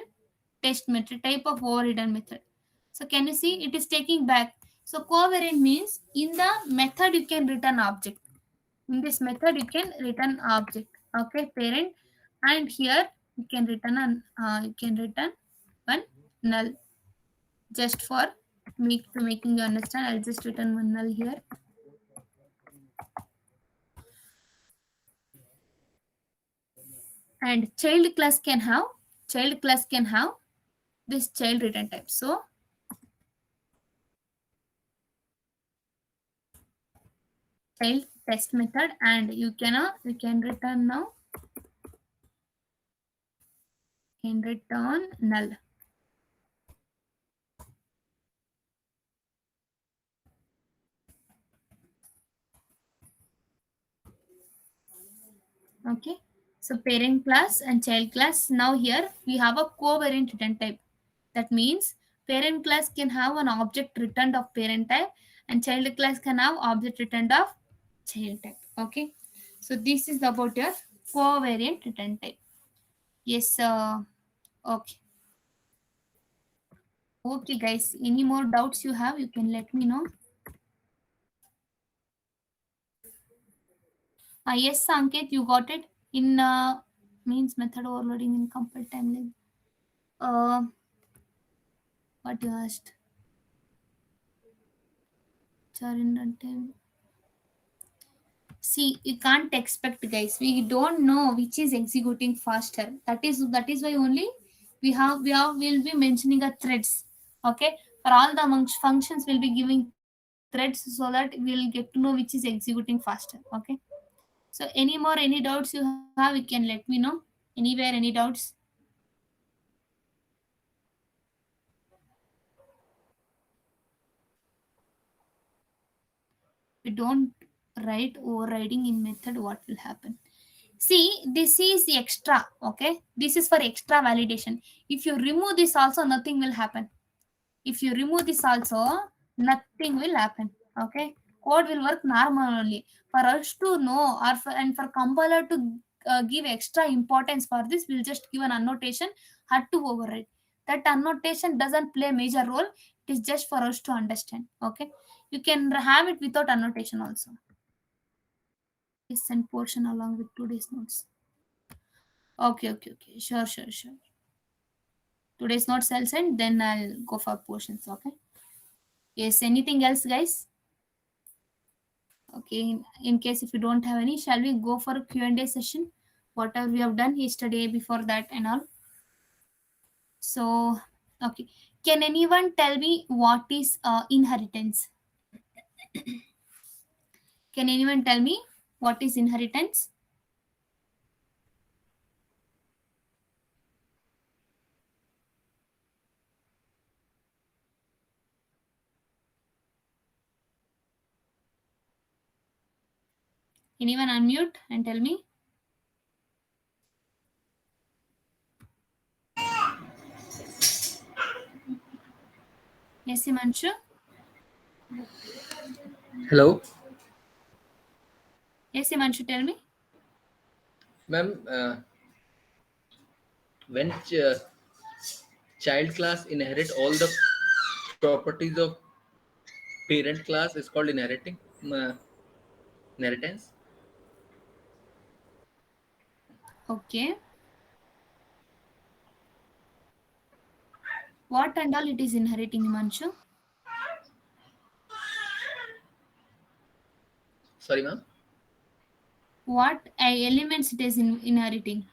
test method, type of overridden method. So can you see it is taking back. So covariant means in the method you can return object. In this method you can return object. Okay, parent, and here you can return one null. Just for making you understand, I'll just return one null here. And child class can have this child return type. So child test method, and you can return now, can return null. Okay, so parent class and child class. Now here we have a covariant return type. That means parent class can have an object returned of parent type and child class can have object returned of child type. Okay, so this is about your covariant return type. Yes. Okay. Okay, guys. Any more doubts you have, you can let me know. Yes, Sanket, you got it. In means method overloading in compile timeline. Uh, what you asked? Char in runtime. See, you can't expect, guys. We don't know which is executing faster. That is why only we'll be mentioning a threads. Okay, for all the functions we'll be giving threads so that we'll get to know which is executing faster. Okay. So any doubts you have, you can let me know. Anywhere, any doubts? If we don't write overriding in method, what will happen? See, this is the extra, okay? This is for extra validation. If you remove this also, nothing will happen. If you remove this also, nothing will happen, okay? Code will work normal only. For us to know and for compiler to give extra importance for this, we'll just give an annotation, had to override. That annotation doesn't play major role. It is just for us to understand, okay? You can have it without annotation also. Yes, send portion along with today's notes. Okay. Sure. Today's notes I'll send, then I'll go for portions, okay? Yes, anything else, guys? Okay, in case if you don't have any, shall we go for a Q&A session? Whatever we have done yesterday, before that and all. So, okay. Can anyone tell me what is inheritance? Can anyone tell me what is inheritance? Anyone unmute and tell me? Yes, Himanshu? Hello, Yes, Himanshu, tell me. ma'am. When child class inherit all the properties of parent class, is called uh, inheritance. Okay. What and all it is inheriting, Himanshu? Sorry, ma'am. What elements it is inheriting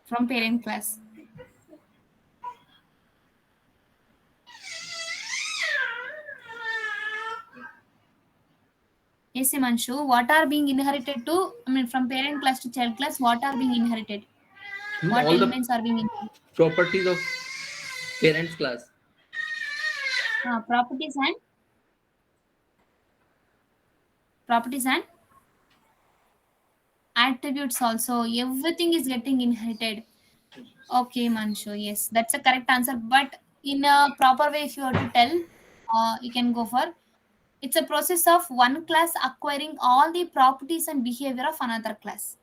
from parent class? Yes, Himanshu, what are being inherited to, I mean, from parent class to child class, what are being inherited? What All the elements are being inherited? properties of parents class. Properties and attributes also. Everything is getting inherited. Okay, Manshu, yes, that's a correct answer. But in a proper way, if you were to tell, you can go for it's a process of one class acquiring all the properties and behavior of another class.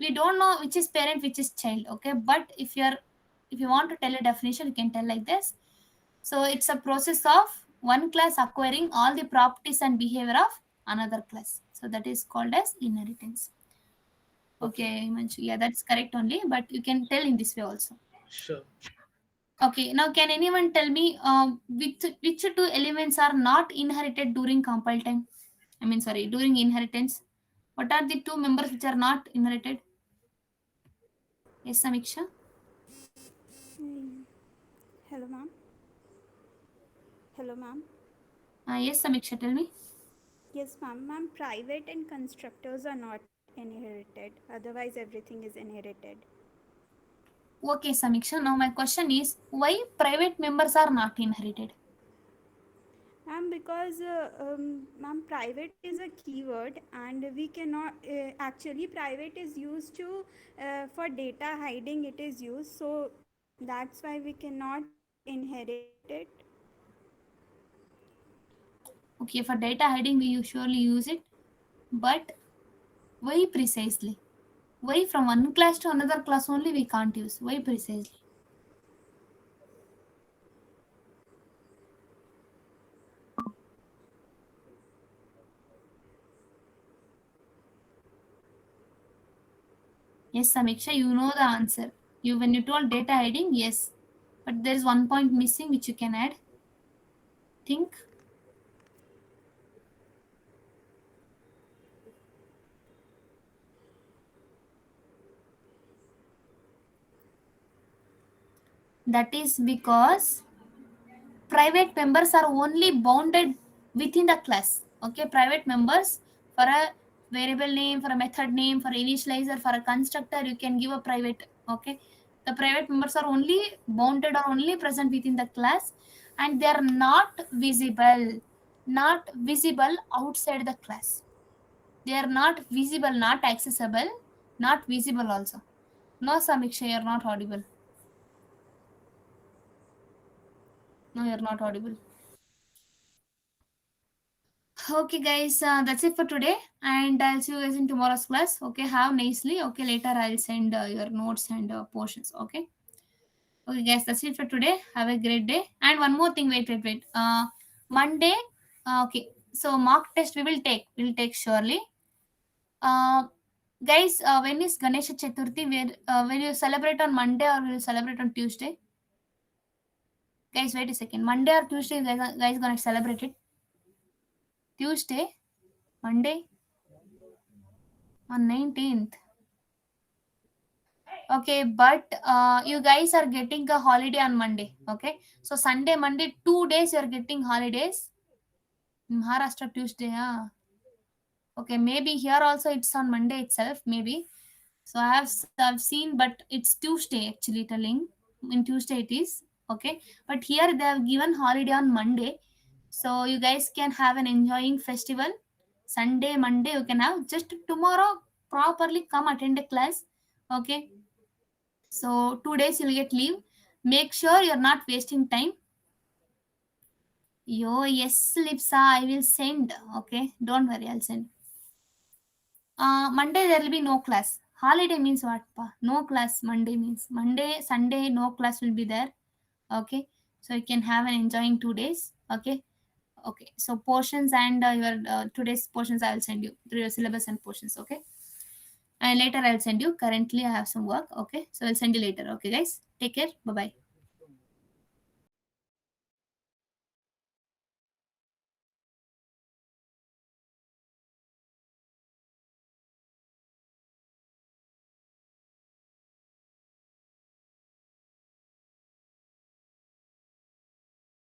We don't know which is parent, which is child, okay? But if you want to tell a definition, you can tell like this. So it's a process of one class acquiring all the properties and behavior of another class. So that is called as inheritance. Okay, Okay, Manchu. Yeah, that's correct only, but you can tell in this way also. sure. Okay, now can anyone tell me which two elements are not inherited during compile time? I mean, sorry, during inheritance. What are the two members which are not inherited? Yes, Samiksha. Mm. Hello, ma'am. Hello, ma'am. Yes, Samiksha, tell me. Yes, ma'am. Ma'am, private and constructors are not inherited. Otherwise, everything is inherited. Okay, Samiksha. Now my question is why private members are not inherited? Ma'am, because private is a keyword, and we cannot actually private is used to for data hiding. It is used, so that's why we cannot inherit it. Okay, for data hiding we usually use it, but why precisely? Why from one class to another class only we can't use? Why precisely? Yes, Samiksha, you know the answer. You when you told data hiding, yes. But there is one point missing which you can add. Think. That is because private members are only bounded within the class. Okay, private members for a variable name, for a method name, for initializer, for a constructor, you can give a private. Okay, the private members are only bounded or only present within the class, and they are not visible outside the class. They are not visible, not accessible, not visible also. No, Samiksha, you're not audible. No, you're not audible. Okay, guys, that's it for today, and I'll see you guys in tomorrow's class. Okay, have nicely. Okay, later I'll send your notes and portions. Okay, okay, guys, that's it for today. Have a great day. And one more thing, wait. Monday. Okay, so mock test we will take. We'll take surely. Uh, guys, when is Ganesha Chaturthi? Will you celebrate on Monday or will you celebrate on Tuesday? Guys, wait a second. Monday or Tuesday, guys gonna celebrate it? Tuesday, Monday on 19th. Okay, but you guys are getting a holiday on Monday. Okay, so Sunday, Monday, 2 days you are getting holidays. Maharashtra Tuesday, yeah. Okay, maybe here also it's on Monday itself, maybe. So I've seen, but it's Tuesday actually telling. In Tuesday it is. Okay, but here they have given holiday on Monday, so you guys can have an enjoying festival. Sunday, Monday you can have. Just tomorrow properly come attend a class. Okay, so 2 days you'll get leave. Make sure you're not wasting time. Yo, yes, Lipsa, I will send. Okay, don't worry, I'll send. Monday there will be no class. Holiday means what? Pa? No class. Monday means Monday, Sunday, no class will be there. Okay, so you can have an enjoying 2 days. Okay, okay. So portions and your today's portions I will send you through your syllabus and portions. Okay, and later I'll send you. Currently I have some work. Okay, so I'll send you later. Okay, guys, take care. Bye bye.